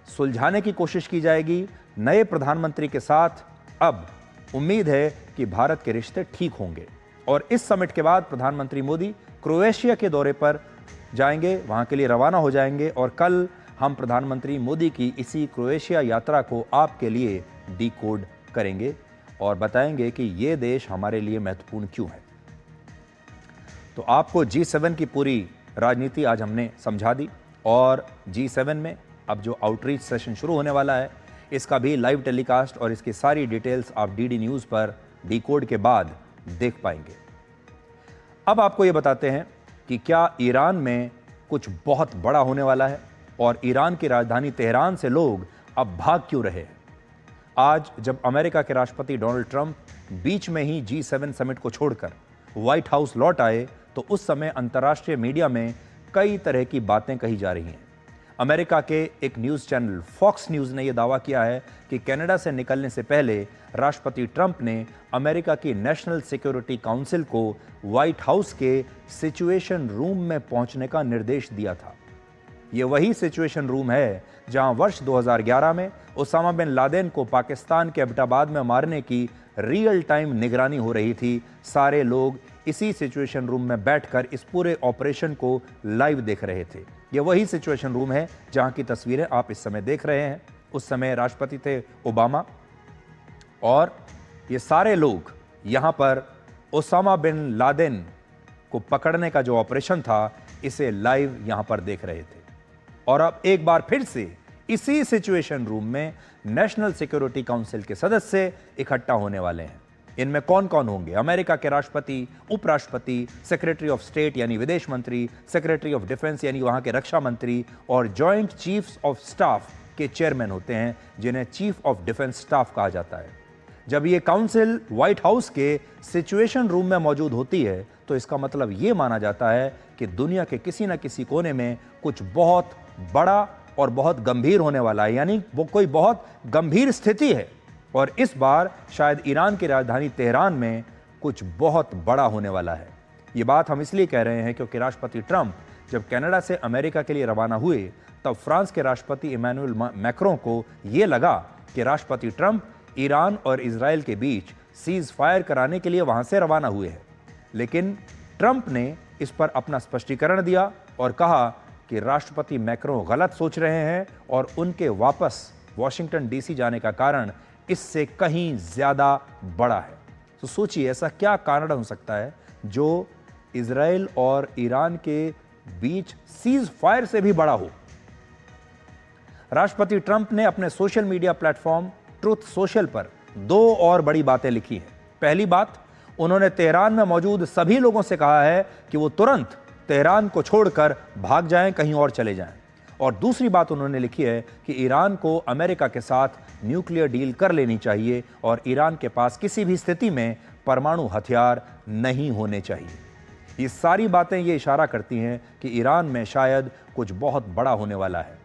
सुलझाने की कोशिश की जाएगी। नए प्रधानमंत्री के साथ अब उम्मीद है कि भारत के रिश्ते ठीक होंगे, और इस समिट के बाद प्रधानमंत्री मोदी क्रोएशिया के दौरे पर जाएंगे, वहां के लिए रवाना हो जाएंगे, और कल हम प्रधानमंत्री मोदी की इसी क्रोएशिया यात्रा को आपके लिए डिकोड करेंगे और बताएंगे कि ये देश हमारे लिए महत्वपूर्ण क्यों है। तो आपको G7 की पूरी राजनीति आज हमने समझा दी, और G7 में अब जो आउटरीच सेशन शुरू होने वाला है, इसका भी लाइव टेलीकास्ट और इसकी सारी डिटेल्स आप DD न्यूज़ पर डिकोड के बाद देख पाएंगे। अब आपको ये बताते हैं कि क्या ईरान में कुछ बहुत बड़ा होने वाला है, और ईरान की राजधानी तेहरान से लोग अब भाग क्यों रहे हैं। आज जब अमेरिका के राष्ट्रपति डोनाल्ड ट्रंप बीच में ही G7 समिट को छोड़कर व्हाइट हाउस लौट आए, तो उस समय अंतर्राष्ट्रीय मीडिया में कई तरह की बातें कही जा रही हैं। अमेरिका के एक न्यूज़ चैनल फॉक्स न्यूज़ ने यह दावा किया है कि कनाडा से निकलने से पहले राष्ट्रपति ट्रंप ने अमेरिका की नेशनल सिक्योरिटी काउंसिल को व्हाइट हाउस के सिचुएशन रूम में पहुंचने का निर्देश दिया था। ये वही सिचुएशन रूम है जहां वर्ष 2011 में ओसामा बिन लादेन को पाकिस्तान के एबटाबाद में मारने की रियल टाइम निगरानी हो रही थी। सारे लोग इसी सिचुएशन रूम में बैठकर इस पूरे ऑपरेशन को लाइव देख रहे थे। ये वही सिचुएशन रूम है जहां की तस्वीरें आप इस समय देख रहे हैं। उस समय राष्ट्रपति थे ओबामा, और ये सारे लोग यहां पर ओसामा बिन लादेन को पकड़ने का जो ऑपरेशन था, इसे लाइव यहां पर देख रहे थे। और अब एक बार फिर से इसी सिचुएशन रूम में नेशनल सिक्योरिटी काउंसिल के सदस्य इकट्ठा होने वाले हैं। इनमें कौन कौन होंगे? अमेरिका के राष्ट्रपति, उपराष्ट्रपति, सेक्रेटरी ऑफ स्टेट यानी विदेश मंत्री, सेक्रेटरी ऑफ डिफेंस यानी वहां के रक्षा मंत्री, और जॉइंट चीफ्स ऑफ स्टाफ के चेयरमैन होते हैं, जिन्हें चीफ ऑफ डिफेंस स्टाफ कहा जाता है। जब ये काउंसिल व्हाइट हाउस के सिचुएशन रूम में मौजूद होती है, तो इसका मतलब ये माना जाता है कि दुनिया के किसी न किसी कोने में कुछ बहुत बड़ा और बहुत गंभीर होने वाला है, यानी वो कोई बहुत गंभीर स्थिति है। और इस बार शायद ईरान की राजधानी तेहरान में कुछ बहुत बड़ा होने वाला है। ये बात हम इसलिए कह रहे हैं क्योंकि राष्ट्रपति ट्रंप जब कनाडा से अमेरिका के लिए रवाना हुए, तब फ्रांस के राष्ट्रपति इमैनुअल मैक्रों को ये लगा कि राष्ट्रपति ट्रंप ईरान और इजराइल के बीच सीज फायर कराने के लिए वहां से रवाना हुए हैं। लेकिन ट्रंप ने इस पर अपना स्पष्टीकरण दिया और कहा कि राष्ट्रपति मैक्रों गलत सोच रहे हैं, और उनके वापस वॉशिंगटन डीसी जाने का कारण इससे कहीं ज्यादा बड़ा है। तो सोचिए ऐसा क्या कारण हो सकता है जो इजराइल और ईरान के बीच सीज फायर से भी बड़ा हो। राष्ट्रपति ट्रंप ने अपने social media platform truth social पर दो और बड़ी बातें लिखी हैं। पहली बात, उन्होंने तेहरान में मौजूद सभी लोगों से कहा है कि वो तुरंत तेहरान को छोड़कर भाग जाएं, कहीं और चले जाएं। और दूसरी बात उन्होंने लिखी है कि ईरान को अमेरिका के साथ न्यूक्लियर डील कर लेनी चाहिए और ईरान के पास किसी भी स्थिति में परमाणु हथियार नहीं होने चाहिए। ये सारी बातें ये इशारा करती हैं कि ईरान में शायद कुछ बहुत बड़ा होने वाला है।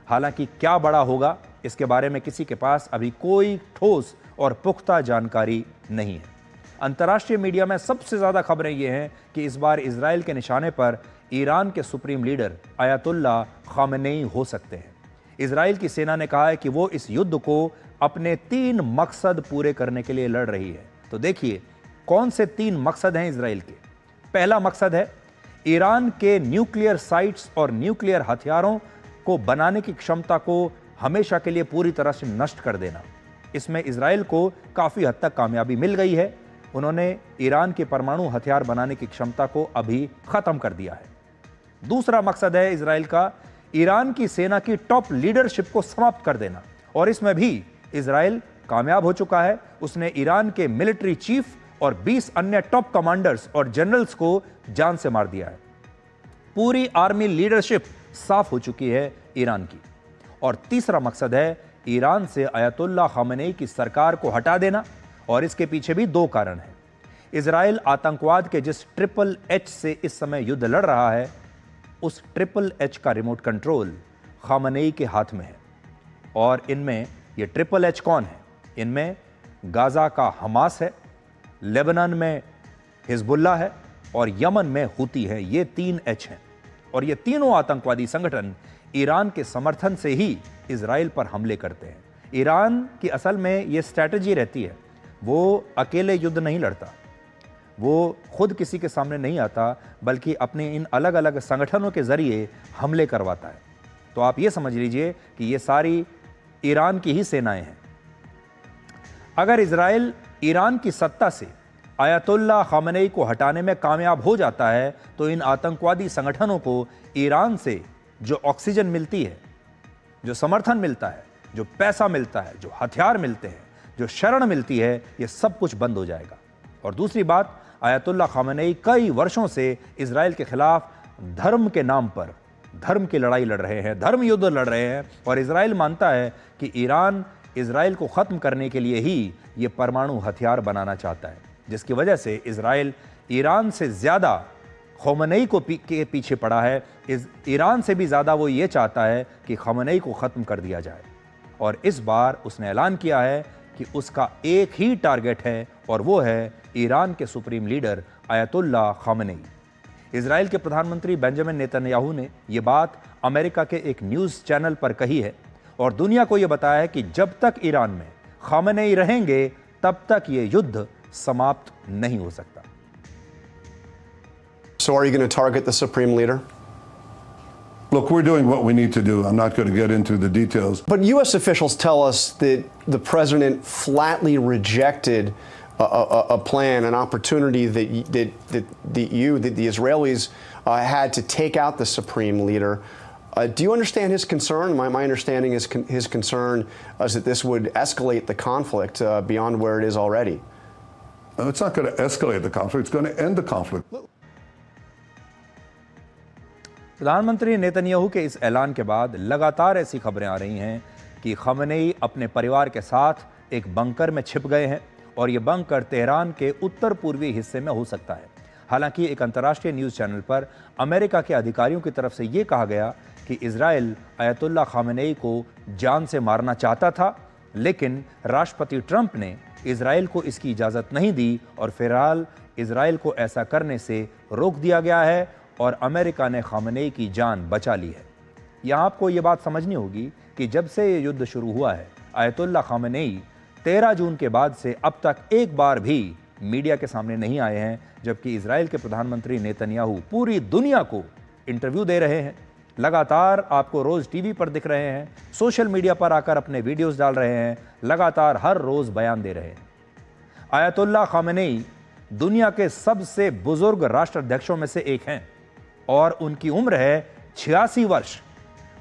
हालांकि क्या बड़ा होगा इसके बारे में किसी के पास अभी कोई ठोस और पुख्ता जानकारी नहीं है। अंतर्राष्ट्रीय मीडिया में सबसे ज़्यादा खबरें ये हैं कि इस बार इजराइल के निशाने पर ईरान के सुप्रीम लीडर आयतुल्ला खामेनेई हो सकते हैं। इजराइल की सेना ने कहा है कि वो इस युद्ध को अपने 3 मकसद पूरे करने के लिए लड़ रही है। तो देखिए कौन से 3 मकसद हैं इजराइल के। पहला मकसद है ईरान के न्यूक्लियर साइट्स और न्यूक्लियर हथियारों को बनाने की क्षमता को हमेशा के लिए पूरी तरह से नष्ट कर देना। इसमें इजराइल को काफ़ी हद तक कामयाबी मिल गई है। उन्होंने ईरान के परमाणु हथियार बनाने की क्षमता को अभी ख़त्म कर दिया है। दूसरा मकसद है इजराइल का ईरान की सेना की टॉप लीडरशिप को समाप्त कर देना, और इसमें भी इजराइल कामयाब हो चुका है। उसने ईरान के मिलिट्री चीफ और 20 अन्य टॉप कमांडर्स और जनरल्स को जान से मार दिया है। पूरी आर्मी लीडरशिप साफ हो चुकी है ईरान की। और तीसरा मकसद है ईरान से अयतुल्ला खामेनेई की सरकार को हटा देना, और इसके पीछे भी 2 कारण हैं। इजराइल आतंकवाद के जिस HHH से इस समय युद्ध लड़ रहा है, उस HHH का रिमोट कंट्रोल खामेनेई के हाथ में है। और इनमें ये HHH कौन है? इनमें गाजा का हमास है, लेबनान में हिजबुल्लाह है और यमन में हुती है। ये 3 H हैं, और ये तीनों आतंकवादी संगठन ईरान के समर्थन से ही इजराइल पर हमले करते हैं। ईरान की असल में ये स्ट्रैटेजी रहती है, वो अकेले युद्ध नहीं लड़ता, वो खुद किसी के सामने नहीं आता, बल्कि अपने इन अलग अलग संगठनों के जरिए हमले करवाता है। तो आप ये समझ लीजिए कि ये सारी ईरान की ही सेनाएं हैं। अगर इजराइल ईरान की सत्ता से आयतुल्ला खामेनेई को हटाने में कामयाब हो जाता है, तो इन आतंकवादी संगठनों को ईरान से जो ऑक्सीजन मिलती है, जो समर्थन मिलता है, जो पैसा मिलता है, जो हथियार मिलते हैं, जो शरण मिलती है, ये सब कुछ बंद हो जाएगा। और दूसरी बात, आयतुल्ला खामेनेई कई वर्षों से इजराइल के खिलाफ धर्म के नाम पर धर्म की लड़ाई लड़ रहे हैं, धर्म युद्ध लड़ रहे हैं, और इजराइल मानता है कि ईरान इजराइल को ख़त्म करने के लिए ही ये परमाणु हथियार बनाना चाहता है, जिसकी वजह से इजराइल ईरान से ज़्यादा खामेनेई के पीछे पड़ा है। ईरान से भी ज़्यादा वो ये चाहता है कि खामेनेई को ख़त्म कर दिया जाए। और इस बार उसने ऐलान किया है कि उसका एक ही टारगेट है, और वो है ईरान के supreme leader ayatollah Khamenei. Israel के प्रधानमंत्री बेंजामिन नेतन्याहू ने ये बात अमेरिका के एक न्यूज़ चैनल पर कही है, और दुनिया को ये बताया है कि जब तक ईरान में खामेनेई रहेंगे, तब तक ये युद्ध समाप्त नहीं हो सकता। So are you going to target the supreme leader? Look, we're doing what we need to do. I'm not going to get into the details. But U.S. officials tell us that the president flatly rejected a plan, an opportunity that the Israelis had to take out the supreme leader. Do you understand his concern? My understanding is his concern is that this would escalate the conflict beyond where it is already. It's not going to escalate the conflict. It's going to end the conflict. प्रधानमंत्री Netanyahu के इस ऐलान के बाद लगातार ऐसी खबरें आ रही हैं कि खामेनेई अपने परिवार के साथ एक बंकर में छिप गए हैं, और ये बंकर तेहरान के उत्तर पूर्वी हिस्से में हो सकता है। हालांकि एक अंतर्राष्ट्रीय न्यूज़ चैनल पर अमेरिका के अधिकारियों की तरफ से ये कहा गया कि इजराइल अयतुल्ला खामेनेई को जान से मारना चाहता था, लेकिन राष्ट्रपति ट्रंप ने इजराइल को इसकी इजाज़त नहीं दी, और फिलहाल इजराइल को ऐसा करने से रोक दिया गया है, और अमेरिका ने खामेनेई की जान बचा ली है। यहाँ आपको ये बात समझनी होगी कि जब से ये युद्ध शुरू हुआ है, अयतुल्ला खामेनेई 13 जून के बाद से अब तक एक बार भी मीडिया के सामने नहीं आए हैं, जबकि इजराइल के प्रधानमंत्री नेतन्याहू पूरी दुनिया को इंटरव्यू दे रहे हैं। लगातार आपको रोज़ टीवी पर दिख रहे हैं, सोशल मीडिया पर आकर अपने वीडियोस डाल रहे हैं, लगातार हर रोज़ बयान दे रहे हैं। अयतुल्ला खामेनेई दुनिया के सबसे बुजुर्ग राष्ट्राध्यक्षों में से एक हैं, और उनकी उम्र है 86 वर्ष,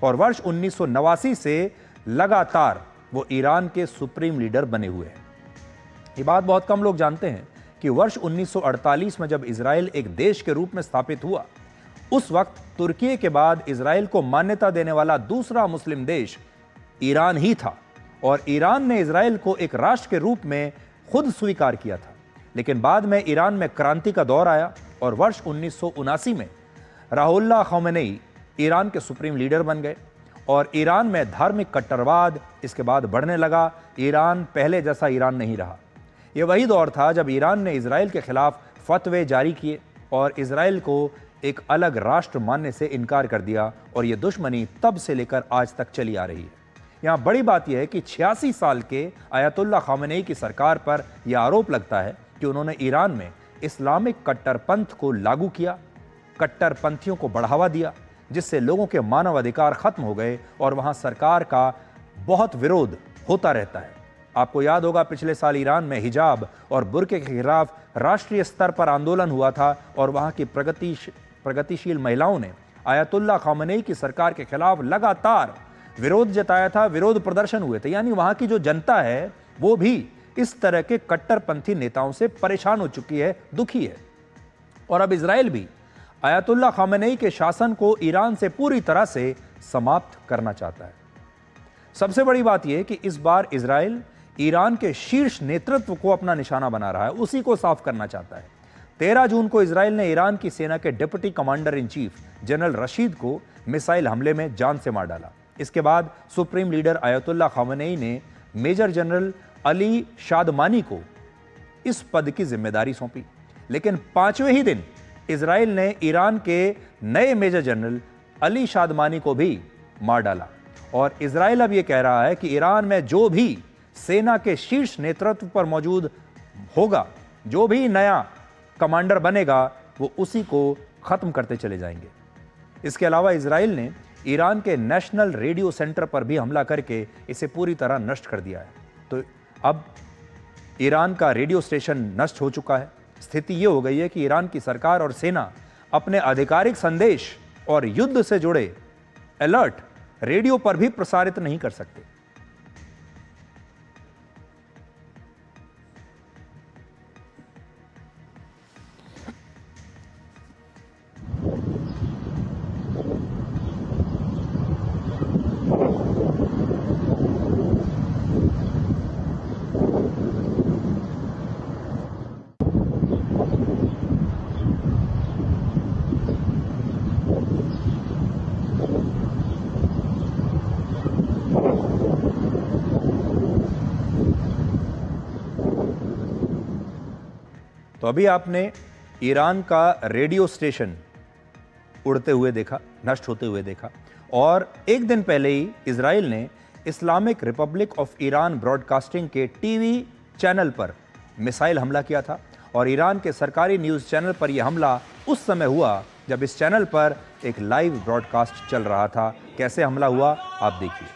और वर्ष 1989 से लगातार वो ईरान के सुप्रीम लीडर बने हुए हैं। ये बात बहुत कम लोग जानते हैं कि वर्ष 1948 में जब इजराइल एक देश के रूप में स्थापित हुआ, उस वक्त तुर्की के बाद इजराइल को मान्यता देने वाला दूसरा मुस्लिम देश ईरान ही था और ईरान ने इजराइल को एक राष्ट्र के रूप में खुद स्वीकार किया था। लेकिन बाद में ईरान में क्रांति का दौर आया और वर्ष 1979 में रुहुल्लाह ख़ामेनी ईरान के सुप्रीम लीडर बन गए और ईरान में धार्मिक कट्टरवाद इसके बाद बढ़ने लगा। ईरान पहले जैसा ईरान नहीं रहा। यह वही दौर था जब ईरान ने इजराइल के खिलाफ फतवे जारी किए और इजराइल को एक अलग राष्ट्र मानने से इनकार कर दिया और यह दुश्मनी तब से लेकर आज तक चली आ रही है। यहाँ बड़ी बात यह है कि 86 साल के अयतुल्लाह ख़ामेनी की सरकार पर यह आरोप लगता है कि उन्होंने ईरान में इस्लामिक कट्टरपंथ को लागू किया, कट्टरपंथियों को बढ़ावा दिया, जिससे लोगों के मानव अधिकार खत्म हो गए और वहाँ सरकार का बहुत विरोध होता रहता है। आपको याद होगा पिछले साल ईरान में हिजाब और बुर्के के खिलाफ राष्ट्रीय स्तर पर आंदोलन हुआ था और वहाँ की प्रगतिशील महिलाओं ने अयतुल्लाह ख़ामेनी की सरकार के खिलाफ लगातार विरोध जताया था, विरोध प्रदर्शन हुए थे। यानी वहाँ की जो जनता है वो भी इस तरह के कट्टरपंथी नेताओं से परेशान हो चुकी है, दुखी है। और अब इजराइल भी अयतुल्लाह ख़ामेनी के शासन को ईरान से पूरी तरह से समाप्त करना चाहता है। सबसे बड़ी बात यह कि इस बार इजराइल ईरान के शीर्ष नेतृत्व को अपना निशाना बना रहा है, उसी को साफ करना चाहता है। 13 जून को इजराइल ने ईरान की सेना के deputy commander in chief general Rashid को मिसाइल हमले में जान से मार डाला। इसके बाद सुप्रीम लीडर अयतुल्लाह ख़ामेनी ने मेजर जनरल अली शादमानी को इस पद की जिम्मेदारी सौंपी। लेकिन 5वें ही दिन इजराइल ने ईरान के नए मेजर जनरल अली शादमानी को भी मार डाला और इजराइल अब यह कह रहा है कि ईरान में जो भी सेना के शीर्ष नेतृत्व पर मौजूद होगा, जो भी नया कमांडर बनेगा, वो उसी को खत्म करते चले जाएंगे। इसके अलावा इजराइल ने ईरान के नेशनल रेडियो सेंटर पर भी हमला करके इसे पूरी तरह नष्ट कर दिया है। तो अब ईरान का रेडियो स्टेशन नष्ट हो चुका है। स्थिति ये हो गई है कि ईरान की सरकार और सेना अपने आधिकारिक संदेश और युद्ध से जुड़े अलर्ट रेडियो पर भी प्रसारित नहीं कर सकते। तो अभी आपने ईरान का रेडियो स्टेशन उड़ते हुए देखा, नष्ट होते हुए देखा और एक दिन पहले ही इजराइल ने Islamic Republic of Iran broadcasting के टीवी चैनल पर मिसाइल हमला किया था और ईरान के सरकारी न्यूज़ चैनल पर यह हमला उस समय हुआ जब इस चैनल पर एक लाइव ब्रॉडकास्ट चल रहा था। कैसे हमला हुआ आप देखिए।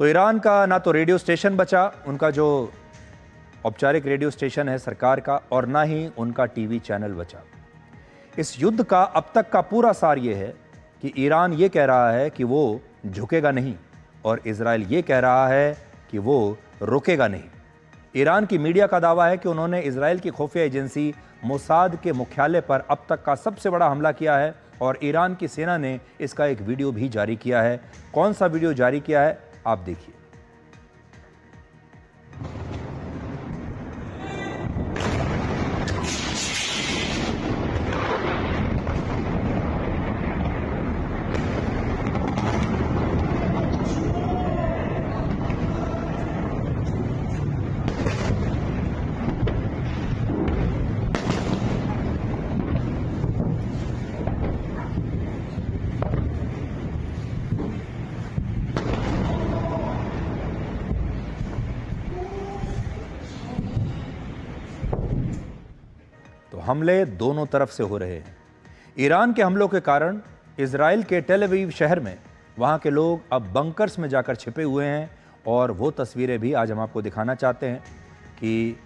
तो ईरान का ना तो रेडियो स्टेशन बचा, उनका जो औपचारिक रेडियो स्टेशन है सरकार का, और ना ही उनका टीवी चैनल बचा। इस युद्ध का अब तक का पूरा सार ये है कि ईरान ये कह रहा है कि वो झुकेगा नहीं और इजराइल ये कह रहा है कि वो रुकेगा नहीं। ईरान की मीडिया का दावा है कि उन्होंने इजराइल की खुफिया एजेंसी मोसाद के मुख्यालय पर अब तक का सबसे बड़ा हमला किया है और ईरान की सेना ने इसका एक वीडियो भी जारी किया है। कौन सा वीडियो जारी किया है आप देखिए। हमले दोनों तरफ से हो रहे हैं। ईरान के हमलों के कारण इजराइल के टेल अवीव शहर में वहाँ के लोग अब बंकर्स में जाकर छिपे हुए हैं और वो तस्वीरें भी आज हम आपको दिखाना चाहते हैं कि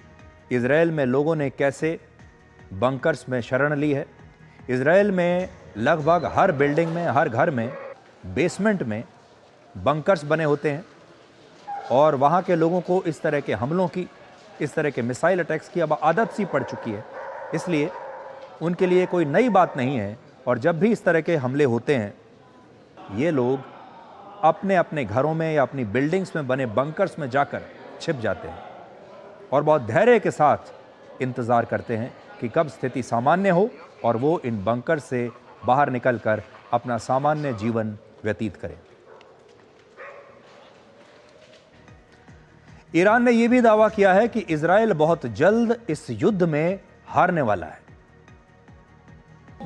इजराइल में लोगों ने कैसे बंकर्स में शरण ली है। इजराइल में लगभग हर बिल्डिंग में, हर घर में, बेसमेंट में बंकर्स बने होते हैं और वहाँ के लोगों को इस तरह के हमलों की, इस तरह के मिसाइल अटैक्स की अब आदत सी पड़ चुकी है, इसलिए उनके लिए कोई नई बात नहीं है। और जब भी इस तरह के हमले होते हैं, ये लोग अपने अपने घरों में या अपनी बिल्डिंग्स में बने बंकर्स में जाकर छिप जाते हैं और बहुत धैर्य के साथ इंतज़ार करते हैं कि कब स्थिति सामान्य हो और वो इन बंकर से बाहर निकलकर अपना सामान्य जीवन व्यतीत करें। ईरान ने यह भी दावा किया है कि इजराइल बहुत जल्द इस युद्ध में हारने वाला है।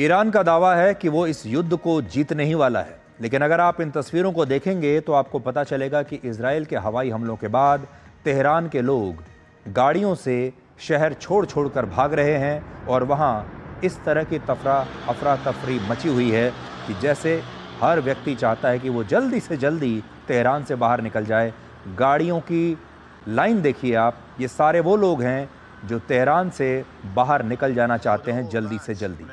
ईरान का दावा है कि वो इस युद्ध को जीतने ही वाला है, लेकिन अगर आप इन तस्वीरों को देखेंगे तो आपको पता चलेगा कि इजराइल के हवाई हमलों के बाद तेहरान के लोग गाड़ियों से शहर छोड़ छोड़कर भाग रहे हैं और वहाँ इस तरह की अफरा तफरी मची हुई है कि जैसे हर व्यक्ति चाहता है कि वो जल्दी से जल्दी तेहरान से बाहर निकल जाए। गाड़ियों की लाइन देखिए आप, ये सारे वो लोग हैं जो तेहरान से बाहर निकल जाना चाहते हैं जल्दी से जल्दी।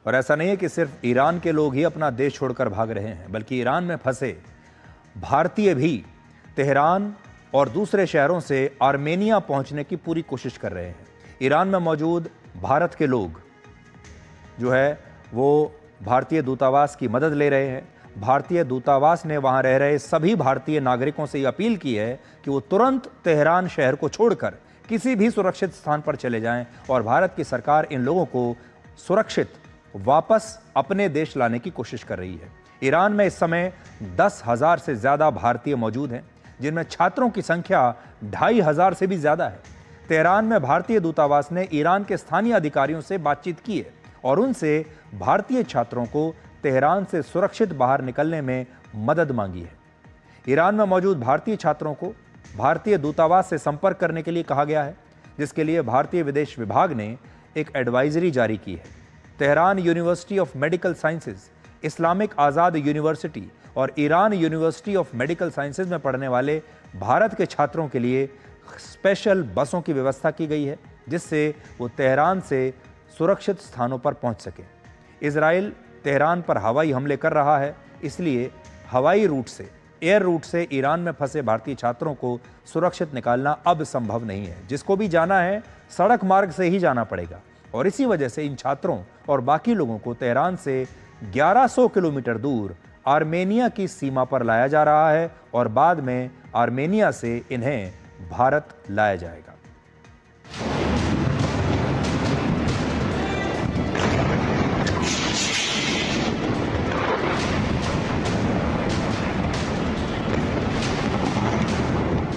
और ऐसा नहीं है कि सिर्फ ईरान के लोग ही अपना देश छोड़कर भाग रहे हैं, बल्कि ईरान में फंसे भारतीय भी तेहरान और दूसरे शहरों से आर्मेनिया पहुंचने की पूरी कोशिश कर रहे हैं। ईरान में मौजूद भारत के लोग जो है वो भारतीय दूतावास की मदद ले रहे हैं। भारतीय दूतावास ने वहां रह रहे सभी भारतीय नागरिकों से ये अपील की है कि वो तुरंत तेहरान शहर को छोड़कर किसी भी सुरक्षित स्थान पर चले जाएं और भारत की सरकार इन लोगों को सुरक्षित वापस अपने देश लाने की कोशिश कर रही है। ईरान में इस समय 10,000 से ज़्यादा भारतीय मौजूद हैं, जिनमें छात्रों की संख्या 2,500 से भी ज़्यादा है। तेहरान में भारतीय दूतावास ने ईरान के स्थानीय अधिकारियों से बातचीत की है और उनसे भारतीय छात्रों को तेहरान से सुरक्षित बाहर निकलने में मदद मांगी है। ईरान में मौजूद भारतीय छात्रों को भारतीय दूतावास से संपर्क करने के लिए कहा गया है, जिसके लिए भारतीय विदेश विभाग ने एक एडवाइजरी जारी की है। Tehran university of medical sciences, Islamic Azad university और Iran university of medical sciences में पढ़ने वाले भारत के छात्रों के लिए स्पेशल बसों की व्यवस्था की गई है, जिससे वो तेहरान से सुरक्षित स्थानों पर पहुंच सकें। इजराइल तेहरान पर हवाई हमले कर रहा है, इसलिए हवाई रूट से, एयर रूट से ईरान में फंसे भारतीय छात्रों को सुरक्षित निकालना अब संभव नहीं है। जिसको भी जाना है सड़क मार्ग से ही जाना पड़ेगा और इसी वजह से इन छात्रों और बाकी लोगों को तेहरान से 1100 किलोमीटर दूर आर्मेनिया की सीमा पर लाया जा रहा है और बाद में आर्मेनिया से इन्हें भारत लाया जाएगा।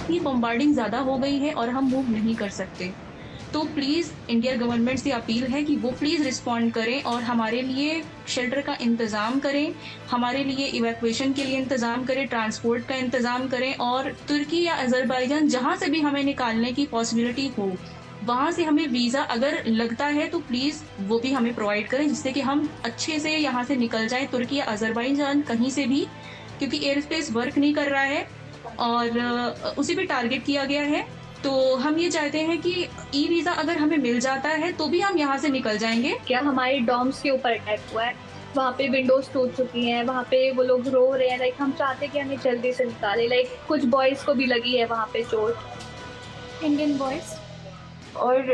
ये बम्बार्डिंग ज़्यादा हो गई है और हम मूव नहीं कर सकते, तो प्लीज़ इंडिया गवर्नमेंट से अपील है कि वो प्लीज़ रिस्पॉन्ड करें और हमारे लिए शेल्टर का इंतज़ाम करें, हमारे लिए इवैक्यूएशन के लिए इंतज़ाम करें, ट्रांसपोर्ट का इंतज़ाम करें और तुर्की या अज़रबैजान जहाँ से भी हमें निकालने की पॉसिबिलिटी हो, वहाँ से हमें वीज़ा अगर लगता है तो प्लीज़ वो भी हमें प्रोवाइड करें, जिससे कि हम अच्छे से यहाँ से निकल जाएँ, तुर्की या अज़रबैजान कहीं से भी, क्योंकि एयर स्पेस वर्क नहीं कर रहा है और उसे भी टारगेट किया गया है। तो हम ये चाहते हैं कि ई वीज़ा अगर हमें मिल जाता है तो भी हम यहाँ से निकल जाएंगे। क्या हमारे डॉम्स के ऊपर अटैक हुआ है, वहाँ पे विंडोज टूट चुकी हैं, वहाँ पे वो लोग रो रहे हैं, लाइक हम चाहते कि हमें जल्दी से निकाले। लाइक कुछ बॉयज़ को भी लगी है वहाँ पे चोट, इंडियन बॉयज़, और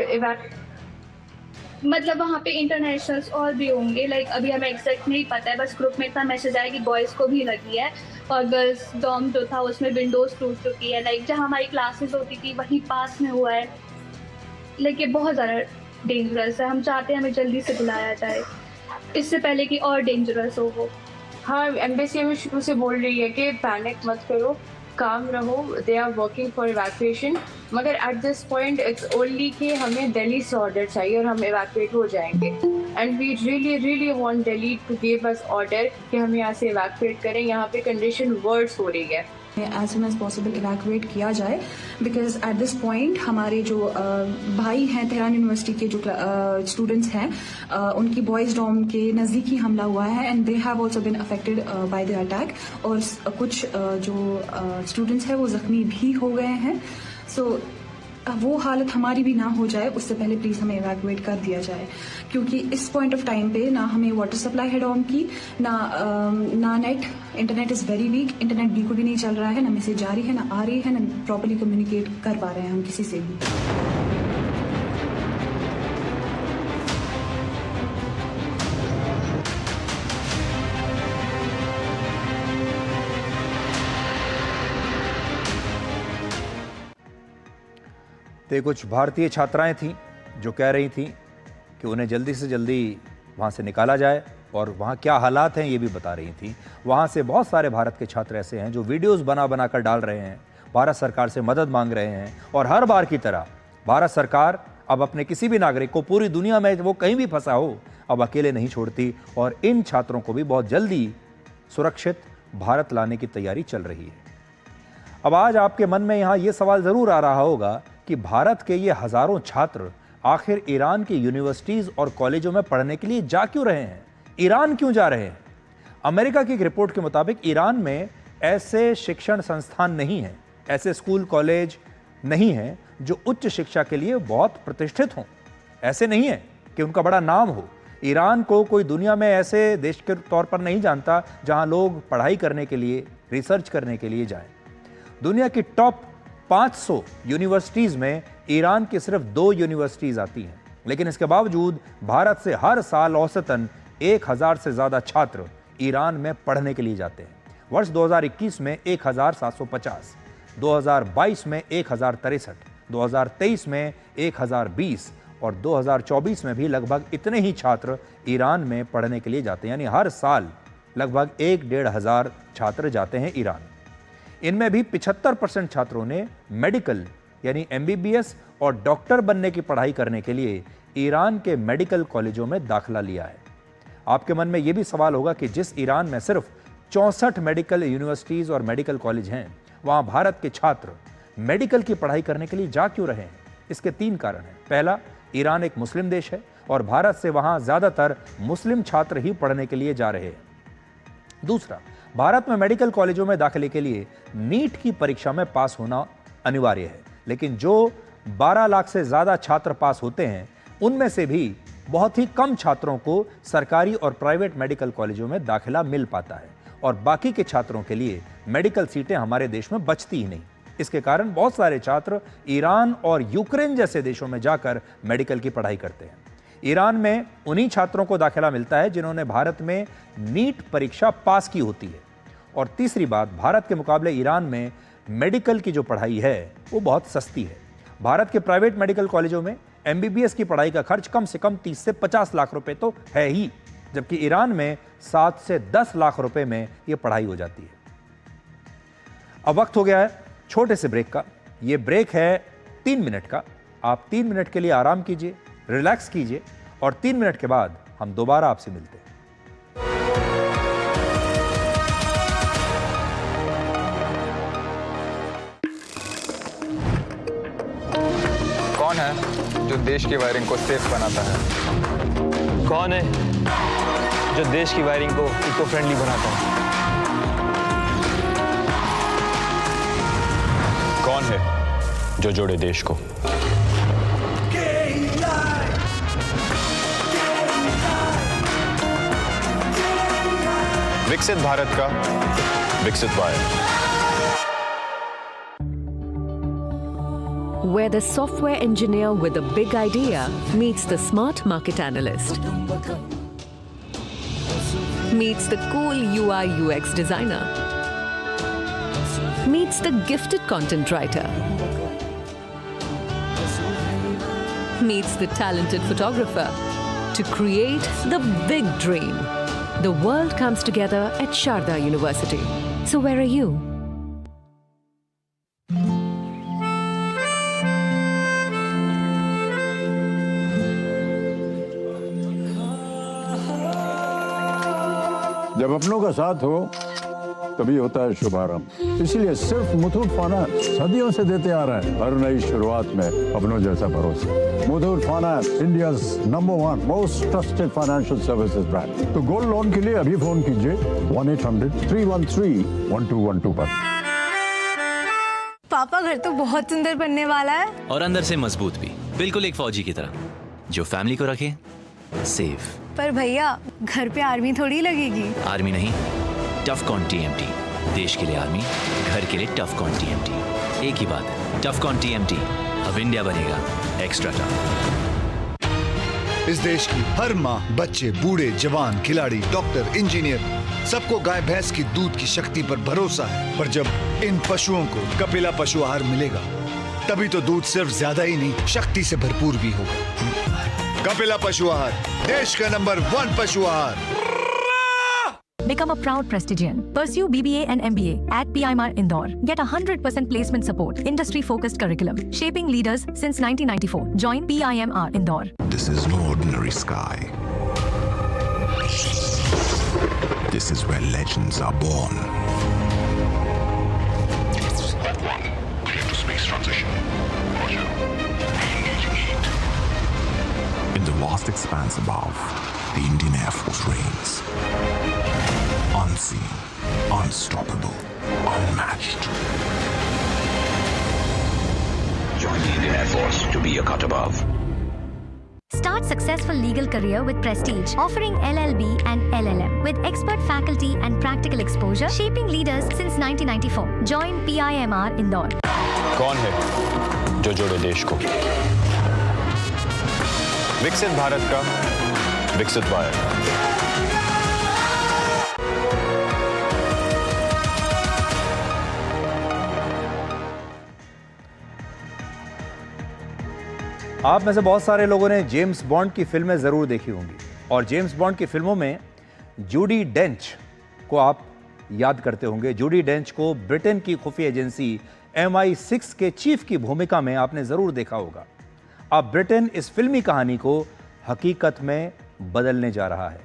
मतलब वहाँ पे इंटरनेशनल्स और भी होंगे, लाइक अभी हमें एग्जैक्ट नहीं पता है, बस ग्रुप में इतना मैसेज आया कि बॉयज़ को भी लगी है और गर्ल्स डॉर्म जो था उसमें विंडोज टूट चुकी है, लाइक जहाँ हमारी क्लासेस होती थी वहीं पास में हुआ है। लाइक ये बहुत ज़्यादा डेंजरस है, हम चाहते हैं हमें जल्दी से बुलाया जाए इससे पहले कि और डेंजरस हो वो। हाँ, एम्बेसी हमें शुरू से बोल रही है कि पैनिक मत करो, काम रहो, they are working for evacuation, मगर at this point it's only कि हमें दिल्ली से ऑर्डर चाहिए और हम इवैक्यूएट हो जाएंगे and we really want Delhi to give us order कि हम यहाँ से इवैक्यूएट करें। यहाँ पे कंडीशन वर्स हो रही है। As soon as possible evacuate किया जाए बिकॉज एट दिस पॉइंट हमारे जो भाई हैं तेहरान यूनिवर्सिटी के जो स्टूडेंट्स हैं उनकी बॉयज़ डॉर्म के नज़दीक ही हमला हुआ है and they have also been affected by the attack और कुछ जो स्टूडेंट्स हैं वो ज़ख्मी भी हो गए हैं। सो वो हालत हमारी भी ना हो जाए उससे पहले प्लीज़ हमें कर दिया जाए, क्योंकि इस पॉइंट ऑफ टाइम पे ना हमें वाटर सप्लाई है डॉम की, ना net, internet is very weak, internet बिल्कुल भी नहीं चल रहा है, ना मैसेज जा रही है, ना आ रही है, ना प्रॉपर्ली कम्युनिकेट कर पा रहे हैं हम किसी से भी। तो कुछ भारतीय छात्राएं थीं जो कह रही थीं कि उन्हें जल्दी से जल्दी वहाँ से निकाला जाए और वहाँ क्या हालात हैं ये भी बता रही थीं। वहाँ से बहुत सारे भारत के छात्र ऐसे हैं जो वीडियोस बना कर डाल रहे हैं, भारत सरकार से मदद मांग रहे हैं और हर बार की तरह भारत सरकार अब अपने किसी भी नागरिक को पूरी दुनिया में वो कहीं भी फंसा हो अब अकेले नहीं छोड़ती और इन छात्रों को भी बहुत जल्दी सुरक्षित भारत लाने की तैयारी चल रही है। अब आज आपके मन में यहाँ ये सवाल ज़रूर आ रहा होगा कि भारत के ये हज़ारों छात्र आखिर ईरान की यूनिवर्सिटीज़ और कॉलेजों में पढ़ने के लिए जा क्यों रहे हैं, ईरान क्यों जा रहे हैं। अमेरिका की एक रिपोर्ट के मुताबिक ईरान में ऐसे शिक्षण संस्थान नहीं हैं, ऐसे स्कूल कॉलेज नहीं हैं जो उच्च शिक्षा के लिए बहुत प्रतिष्ठित हों, ऐसे नहीं है कि उनका बड़ा नाम हो। ईरान को कोई दुनिया में ऐसे देश के तौर पर नहीं जानता जहां लोग पढ़ाई करने के लिए, रिसर्च करने के लिए जाएं। दुनिया की टॉप 500 यूनिवर्सिटीज़ में ईरान की सिर्फ 2 यूनिवर्सिटीज़ आती हैं, लेकिन इसके बावजूद भारत से हर साल औसतन 1000 से ज़्यादा छात्र ईरान में पढ़ने के लिए जाते हैं। वर्ष 2021 में 1750, 2022 में 1063, 2023 में 1020 और 2024 में भी लगभग इतने ही छात्र ईरान में पढ़ने के लिए जाते हैं, यानी हर साल लगभग 1-1.5 छात्र जाते हैं ईरान। इनमें भी 75% छात्रों ने मेडिकल यानी MBBS और डॉक्टर बनने की पढ़ाई करने के लिए ईरान के मेडिकल कॉलेजों में दाखिला लिया है। आपके मन में यह भी सवाल होगा कि जिस ईरान में सिर्फ 64 मेडिकल यूनिवर्सिटीज़ और मेडिकल कॉलेज हैं, वहाँ भारत के छात्र मेडिकल की पढ़ाई करने के लिए जा क्यों रहे हैं। इसके 3 कारण हैं। पहला, ईरान एक मुस्लिम देश है और भारत से वहाँ ज़्यादातर मुस्लिम छात्र ही पढ़ने के लिए जा रहे हैं। दूसरा, भारत में मेडिकल कॉलेजों में दाखिले के लिए नीट की परीक्षा में पास होना अनिवार्य है, लेकिन जो 12 लाख से ज़्यादा छात्र पास होते हैं उनमें से भी बहुत ही कम छात्रों को सरकारी और प्राइवेट मेडिकल कॉलेजों में दाखिला मिल पाता है और बाकी के छात्रों के लिए मेडिकल सीटें हमारे देश में बचती ही नहीं। इसके कारण बहुत सारे छात्र ईरान और यूक्रेन जैसे देशों में जाकर मेडिकल की पढ़ाई करते हैं। ईरान में उन्हीं छात्रों को दाखिला मिलता है जिन्होंने भारत में नीट परीक्षा पास की होती है। और तीसरी बात, भारत के मुकाबले ईरान में मेडिकल की जो पढ़ाई है वो बहुत सस्ती है। भारत के प्राइवेट मेडिकल कॉलेजों में MBBS की पढ़ाई का खर्च कम से कम 30 से 50 लाख रुपए तो है ही, जबकि ईरान में 7 से 10 लाख रुपए में ये पढ़ाई हो जाती है। अब वक्त हो गया है छोटे से ब्रेक का। ये ब्रेक है 3 मिनट का। आप 3 मिनट के लिए आराम कीजिए, रिलैक्स कीजिए और 3 मिनट के बाद हम दोबारा आपसे मिलते हैं। कौन है जो देश की वायरिंग को सेफ बनाता है? कौन है जो देश की वायरिंग को इको फ्रेंडली बनाता है? कौन है जो जोड़े देश को? विकसित भारत का विकसित wire. where the software engineer with a big idea meets the smart market analyst, meets the cool UI UX designer, meets the gifted content writer, meets the talented photographer to create the big dream. The world comes together at Sharda University. So where are you? जब अपनों का साथ हो तभी होता है शुभारंभ। इसलिए सिर्फ मुथूट फाइनेंस सदियों से देते आ रहे हैं हर नई शुरुआत में अपनों जैसा भरोसा। Muthoot finance, India's number 1 most trusted financial services brand. तो गोल्ड लोन के लिए अभी फोन कीजिए 1-800-313-1212 पर। पापा घर तो बहुत सुंदर बनने वाला है और अंदर से मजबूत भी, बिल्कुल एक फौजी की तरह जो फैमिली को रखे सेफ। पर भैया घर पे आर्मी थोड़ी लगेगी। आर्मी नहीं, टफकॉन TMT। देश के लिए आर्मी, घर के लिए टफकॉन TMT। एक ही बात है, टफकॉन TMT। अब इंडिया बनेगा एक्स्ट्रा टफ। इस देश की हर माँ, बच्चे, बूढ़े, जवान, खिलाड़ी, डॉक्टर, इंजीनियर, सबको गाय भैंस की दूध की शक्ति पर भरोसा है। पर जब इन पशुओं को कपिला पशु आहार मिलेगा, तभी तो दूध सिर्फ ज्यादा ही नहीं, शक्ति से भरपूर भी होगा। कपिला पशु आहार, देश का नंबर 1 पशु आहार। Become a proud Prestigian. Pursue BBA and MBA at PIMR Indore. Get 100% placement support. Industry-focused curriculum. Shaping leaders since 1994. Join PIMR Indore. This is no ordinary sky. This is where legends are born. Clear to space transition. Roger. Engaging heat. In the vast expanse above, the Indian Air Force reigns. Unseen, unstoppable, unmatched. Join the Indian Air Force to be a cut above. Start successful legal career with Prestige, offering LLB and LLM with expert faculty and practical exposure, shaping leaders since 1994. Join PIMR Indore. कौन है जो जोड़े देश को? विकसित भारत का विकसित भारत। आप में से बहुत सारे लोगों ने जेम्स बॉन्ड की फिल्में ज़रूर देखी होंगी और जेम्स बॉन्ड की फिल्मों में जूडी डेंच को आप याद करते होंगे। जूडी डेंच को ब्रिटेन की खुफिया एजेंसी MI6 के चीफ की भूमिका में आपने ज़रूर देखा होगा। अब ब्रिटेन इस फिल्मी कहानी को हकीकत में बदलने जा रहा है।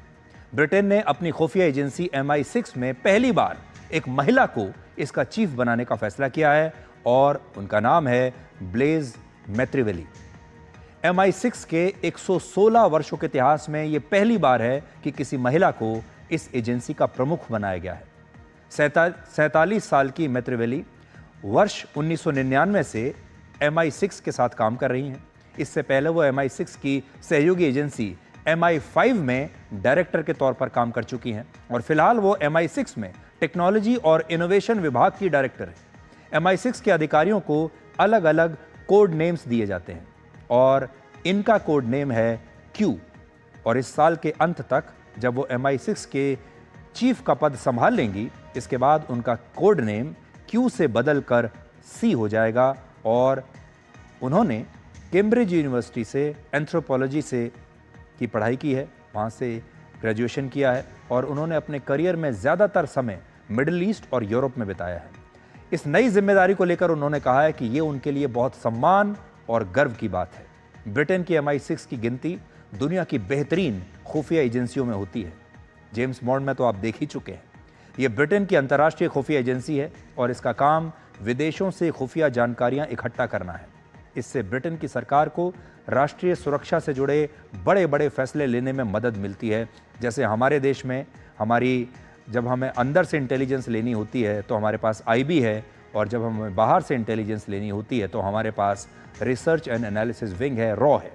ब्रिटेन ने अपनी खुफिया एजेंसी MI6 में पहली बार एक महिला को इसका चीफ बनाने का फैसला किया है और उनका नाम है ब्लेज मैत्रिवेली। MI6 के 116 वर्षों के इतिहास में यह पहली बार है कि किसी महिला को इस एजेंसी का प्रमुख बनाया गया है। 47 साल की मैत्रिवेली वर्ष 1999 से MI6 के साथ काम कर रही हैं। इससे पहले वो MI6 की सहयोगी एजेंसी MI5 में डायरेक्टर के तौर पर काम कर चुकी हैं और फिलहाल वो MI6 में टेक्नोलॉजी और इनोवेशन विभाग की डायरेक्टर है। MI6 के अधिकारियों को अलग अलग कोड नेम्स दिए जाते हैं और इनका कोड नेम है Q और इस साल के अंत तक जब वो MI6 के चीफ का पद संभाल लेंगी, इसके बाद उनका कोड नेम Q से बदलकर C हो जाएगा और उन्होंने कैम्ब्रिज यूनिवर्सिटी से एंथ्रोपोलॉजी से की पढ़ाई की है, वहाँ से ग्रेजुएशन किया है और उन्होंने अपने करियर में ज़्यादातर समय मिडिल ईस्ट और यूरोप में बिताया है। इस नई जिम्मेदारी को लेकर उन्होंने कहा है कि ये उनके लिए बहुत सम्मान और गर्व की बात है। ब्रिटेन की MI6 की गिनती दुनिया की बेहतरीन खुफिया एजेंसियों में होती है। जेम्स बॉन्ड में तो आप देख ही चुके हैं। ये ब्रिटेन की अंतर्राष्ट्रीय खुफिया एजेंसी है और इसका काम विदेशों से खुफिया जानकारियां इकट्ठा करना है। इससे ब्रिटेन की सरकार को राष्ट्रीय सुरक्षा से जुड़े बड़े बड़े फैसले लेने में मदद मिलती है। जैसे हमारे देश में जब हमें अंदर से इंटेलिजेंस लेनी होती है तो हमारे पास IB है और जब हमें बाहर से इंटेलिजेंस लेनी होती है तो हमारे पास रिसर्च एंड एनालिसिस विंग है, रॉ है।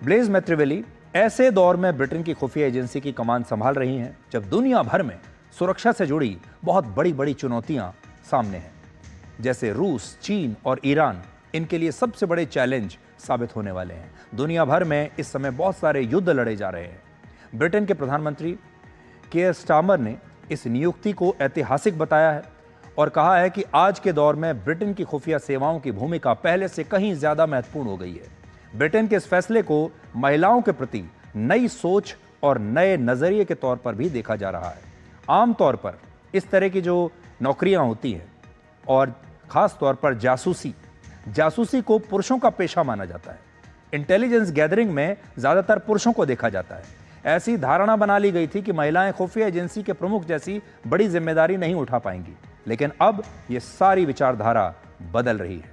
ब्लेज मैत्रिवेली ऐसे दौर में ब्रिटेन की खुफिया एजेंसी की कमान संभाल रही हैं जब दुनिया भर में सुरक्षा से जुड़ी बहुत बड़ी बड़ी चुनौतियां सामने हैं। जैसे रूस, चीन और ईरान इनके लिए सबसे बड़े चैलेंज साबित होने वाले हैं। दुनिया भर में इस समय बहुत सारे युद्ध लड़े जा रहे हैं। ब्रिटेन के प्रधानमंत्री केयर स्टारमर ने इस नियुक्ति को ऐतिहासिक बताया है और कहा है कि आज के दौर में ब्रिटेन की खुफिया सेवाओं की भूमिका पहले से कहीं ज्यादा महत्वपूर्ण हो गई है। ब्रिटेन के इस फैसले को महिलाओं के प्रति नई सोच और नए नजरिए के तौर पर भी देखा जा रहा है। आमतौर पर इस तरह की जो नौकरियां होती हैं और खास तौर पर जासूसी को पुरुषों का पेशा माना जाता है। इंटेलिजेंस गैदरिंग में ज्यादातर पुरुषों को देखा जाता है। ऐसी धारणा बना ली गई थी कि महिलाएं खुफिया एजेंसी के प्रमुख जैसी बड़ी जिम्मेदारी नहीं उठा पाएंगी, लेकिन अब यह सारी विचारधारा बदल रही है।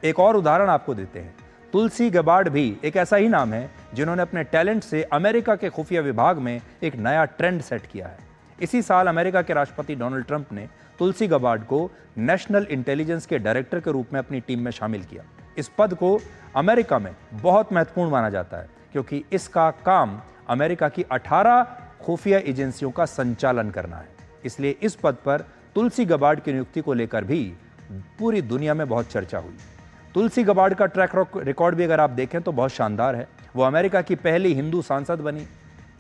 एक और उदाहरण आपको देते हैं। तुलसी गबार्ड भी एक ऐसा ही नाम है जिन्होंने अपने टैलेंट से अमेरिका के खुफिया विभाग में एक नया ट्रेंड सेट किया है। इसी साल अमेरिका के राष्ट्रपति डोनाल्ड ट्रंप ने तुलसी गबार्ड को नेशनल इंटेलिजेंस के डायरेक्टर के रूप में अपनी टीम में शामिल किया। इस पद को अमेरिका में बहुत महत्वपूर्ण माना जाता है क्योंकि इसका काम अमेरिका की 18 खुफिया एजेंसियों का संचालन करना है। इसलिए इस पद पर तुलसी गबार्ड की नियुक्ति को लेकर भी पूरी दुनिया में बहुत चर्चा हुई। तुलसी गबार्ड का ट्रैक रिकॉर्ड भी अगर आप देखें तो बहुत शानदार है। वो अमेरिका की पहली हिंदू सांसद बनी,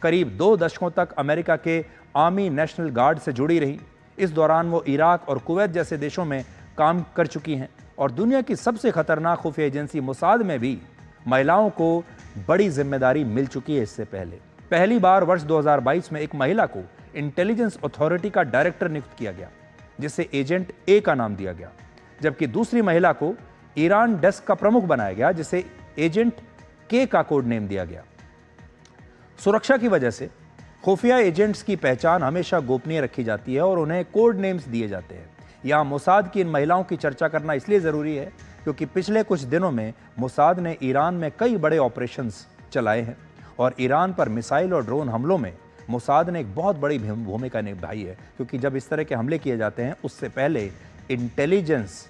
करीब 2 दशकों तक अमेरिका के आर्मी नेशनल गार्ड से जुड़ी रही। इस दौरान वो इराक और कुवैत जैसे देशों में काम कर चुकी हैं और दुनिया की सबसे खतरनाक खुफिया एजेंसी मोसाद में भी महिलाओं को बड़ी जिम्मेदारी मिल चुकी है। इससे पहली बार वर्ष 2022 में एक महिला को इंटेलिजेंस अथॉरिटी का डायरेक्टर नियुक्त किया गया, जिसे एजेंट ए का नाम दिया गया, जबकि दूसरी महिला को ईरान डेस्क का प्रमुख बनाया गया, जिसे एजेंट के का कोड नेम दिया गया। सुरक्षा की वजह से खुफिया एजेंट्स की पहचान हमेशा गोपनीय रखी जाती है और उन्हें कोड नेम्स दिए जाते हैं। यहाँ मोसाद की इन महिलाओं की चर्चा करना इसलिए ज़रूरी है क्योंकि पिछले कुछ दिनों में मोसाद ने ईरान में कई बड़े ऑपरेशंस चलाए हैं और ईरान पर मिसाइल और ड्रोन हमलों में मोसाद ने एक बहुत बड़ी भूमिका निभाई है, क्योंकि जब इस तरह के हमले किए जाते हैं उससे पहले इंटेलिजेंस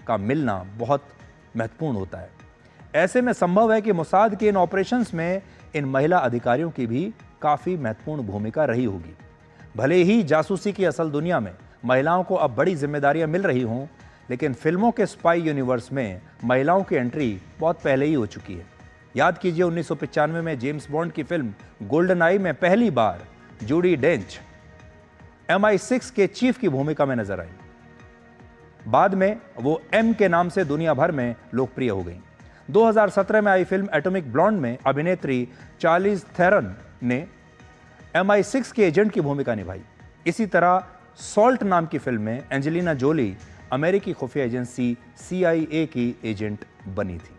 का मिलना बहुत महत्वपूर्ण होता है। ऐसे में संभव है कि मोसाद के इन ऑपरेशंस में इन महिला अधिकारियों की भी काफ़ी महत्वपूर्ण भूमिका रही होगी। भले ही जासूसी की असल दुनिया में महिलाओं को अब बड़ी जिम्मेदारियां मिल रही हों, लेकिन फिल्मों के स्पाई यूनिवर्स में महिलाओं की एंट्री बहुत पहले ही हो चुकी है। याद कीजिए 1995 में जेम्स बॉन्ड की फिल्म गोल्डन आई में पहली बार जूडी डेंच MI6 के चीफ की भूमिका में नजर आई। बाद में वो M के नाम से दुनिया भर में लोकप्रिय हो गई। 2017 में आई फिल्म एटॉमिक ब्लॉन्ड में अभिनेत्री चार्लिज थेरन ने MI6 के एजेंट की भूमिका निभाई। इसी तरह सॉल्ट नाम की फिल्म में एंजेलिना जोली अमेरिकी खुफिया एजेंसी CIA की एजेंट बनी थी।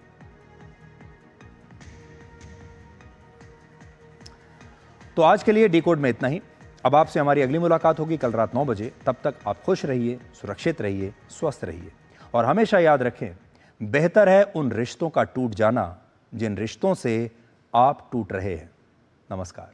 तो आज के लिए डिकोड में इतना ही। अब आपसे हमारी अगली मुलाकात होगी कल रात 9 बजे। तब तक आप खुश रहिए, सुरक्षित रहिए, स्वस्थ रहिए और हमेशा याद रखें, बेहतर है उन रिश्तों का टूट जाना जिन रिश्तों से आप टूट रहे हैं। नमस्कार।